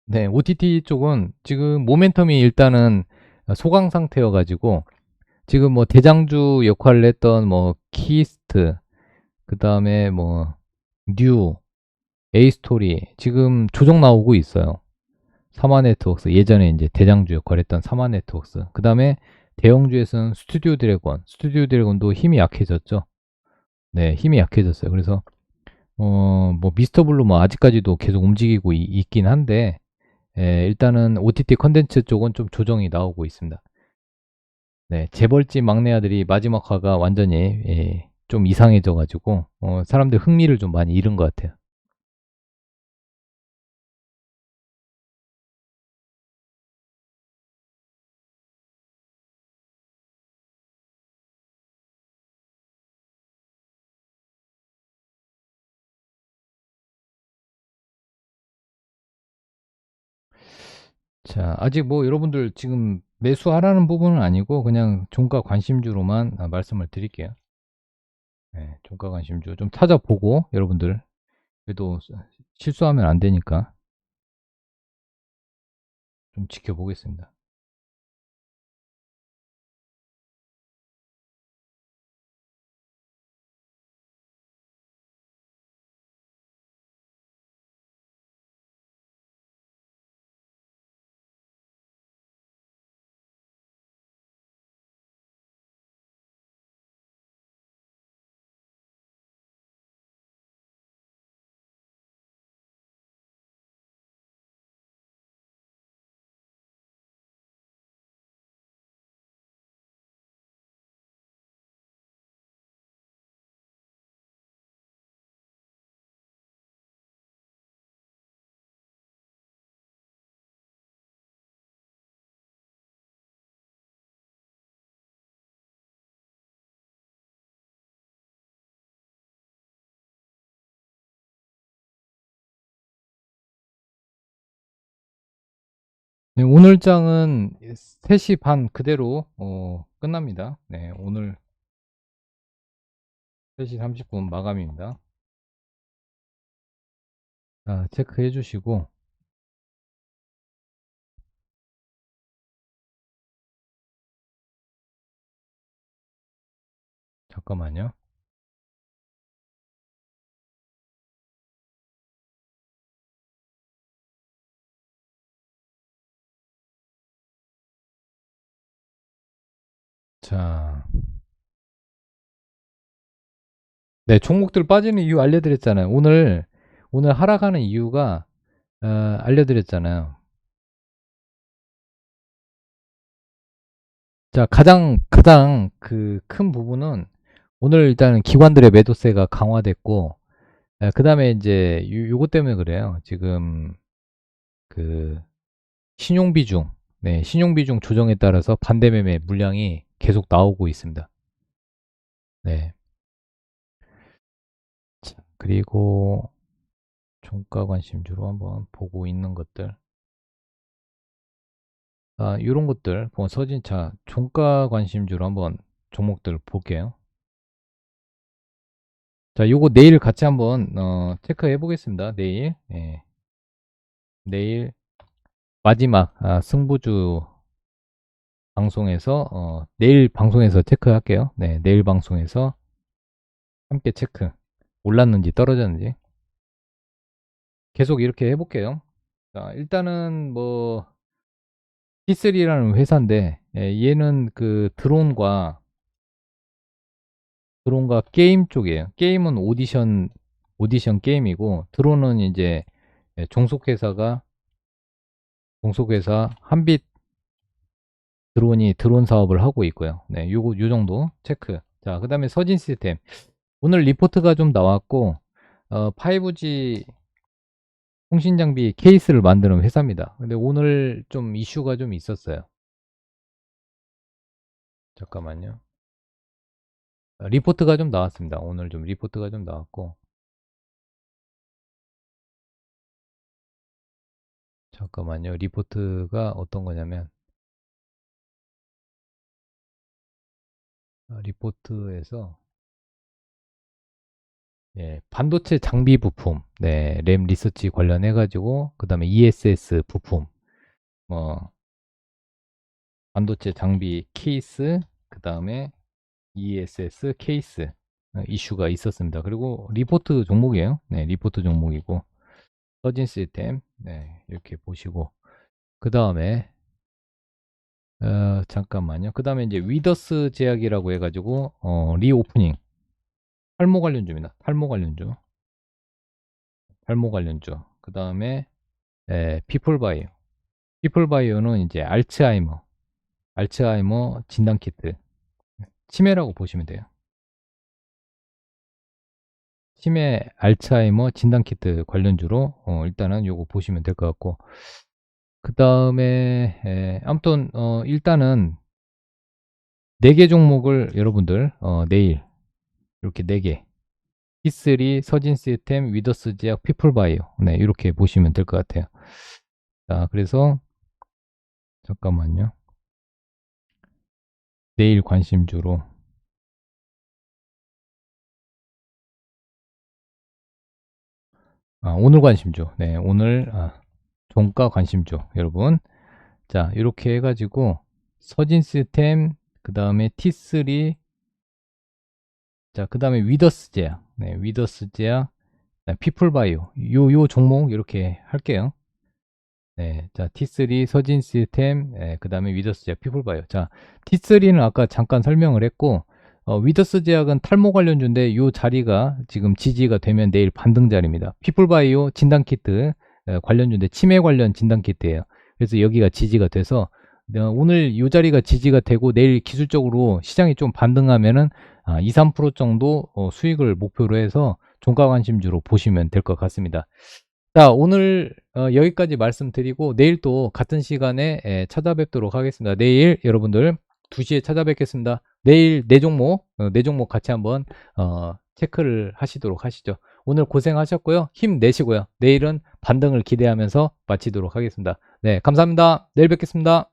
네, OTT 쪽은 지금 모멘텀이 일단은 소강 상태여가지고, 지금 뭐 대장주 역할을 했던 뭐 키스트, 그 다음에 뭐 뉴, 에이스토리 지금 조정 나오고 있어요. 사마 네트워크스, 예전에 이제 대장주 역할을 했던 사마 네트워크스. 그 다음에 대형주에서는 스튜디오 드래곤도 힘이 약해졌죠. 네, 힘이 약해졌어요. 그래서 뭐 미스터 블루 뭐 아직까지도 계속 움직이고 있긴 한데, 일단은 OTT 컨텐츠 쪽은 좀 조정이 나오고 있습니다. 네, 재벌집 막내 아들이 마지막 화가 완전히 좀 이상해져가지고 사람들 흥미를 좀 많이 잃은 것 같아요. 자, 아직 뭐 여러분들 지금 매수하라는 부분은 아니고 그냥 종가 관심주로만 말씀을 드릴게요. 네, 종가 관심주 좀 찾아보고 여러분들 그래도 실수하면 안 되니까 좀 지켜보겠습니다. 네, 오늘 장은 3시 반 그대로 끝납니다. 네, 오늘 3시 30분 마감입니다. 자, 체크해 주시고 잠깐만요. 자, 네, 종목들 빠지는 이유 알려드렸잖아요. 오늘 하락하는 이유가 알려드렸잖아요. 자, 가장 그 큰 부분은 오늘 일단은 기관들의 매도세가 강화됐고, 그 다음에 이제 요것 때문에 그래요. 지금 그 신용비중, 네, 신용비중 조정에 따라서 반대매매 물량이 계속 나오고 있습니다. 네. 자, 그리고 종가 관심주로 한번 보고 있는 것들. 이런 것들, 뭐 서진차 종가 관심주로 한번 종목들 볼게요. 자, 요거 내일 같이 한번 체크해 보겠습니다. 내일. 예. 내일 마지막 승부주 방송에서 내일 방송에서 체크할게요. 네, 내일 방송에서 함께 체크. 올랐는지 떨어졌는지 계속 이렇게 해볼게요. 자, 일단은 뭐 T3라는 회사인데 얘는 그 드론과 게임 쪽이에요. 게임은 오디션 게임이고 드론은 이제 종속회사 한빛 드론이 드론 사업을 하고 있고요. 네, 요 정도 체크. 자, 그 다음에 서진 시스템. 오늘 리포트가 좀 나왔고, 5G 통신 장비 케이스를 만드는 회사입니다. 근데 오늘 좀 이슈가 좀 있었어요. 잠깐만요. 리포트가 좀 나왔습니다. 오늘 좀 리포트가 좀 나왔고. 잠깐만요. 리포트가 어떤 거냐면, 리포트에서 예, 반도체 장비 부품, 네, 램 리서치 관련해가지고, 그 다음에 ESS 부품, 뭐, 반도체 장비 케이스, 그 다음에 ESS 케이스 이슈가 있었습니다. 그리고 리포트 종목이에요. 네, 리포트 종목이고, 서진 시스템, 네, 이렇게 보시고, 그 다음에, 잠깐만요. 그 다음에 이제 위더스 제약이라고 해가지고, 리오프닝, 탈모 관련주입니다. 탈모 관련주. 그 다음에, 피플바이오. 피플바이오는 이제 알츠하이머 진단키트. 치매라고 보시면 돼요. 치매 알츠하이머 진단키트 관련주로 일단은 요거 보시면 될 것 같고 그 다음에 아무튼 일단은 4개 종목을 여러분들 내일 이렇게 4개 T3, 서진시스템, 위더스제약, 피플바이오 네 이렇게 보시면 될 것 같아요. 자 그래서 잠깐만요. 내일 관심주로 오늘 관심주 네 오늘 종가 관심주 여러분 자 이렇게 해가지고 서진 시스템 그 다음에 T3 자 그 다음에 위더스 제약 네 위더스 제약 피플바이오 요 종목 이렇게 할게요. 네, 자 T3 서진 시스템 그 다음에 위더스 제약 피플바이오 자 T3는 아까 잠깐 설명을 했고 위더스 제약은 탈모 관련주인데 요 자리가 지금 지지가 되면 내일 반등 자리입니다. 피플바이오 진단키트 관련주인데 치매 관련 진단키트예요. 그래서 여기가 지지가 돼서 오늘 이 자리가 지지가 되고 내일 기술적으로 시장이 좀 반등하면은 2, 3% 정도 수익을 목표로 해서 종가 관심주로 보시면 될 것 같습니다. 자, 오늘 여기까지 말씀드리고 내일 또 같은 시간에 찾아뵙도록 하겠습니다. 내일 여러분들 2시에 찾아뵙겠습니다. 내일 네 종목 같이 한번 체크를 하시도록 하시죠. 오늘 고생하셨고요. 힘내시고요. 내일은 반등을 기대하면서 마치도록 하겠습니다. 네, 감사합니다. 내일 뵙겠습니다.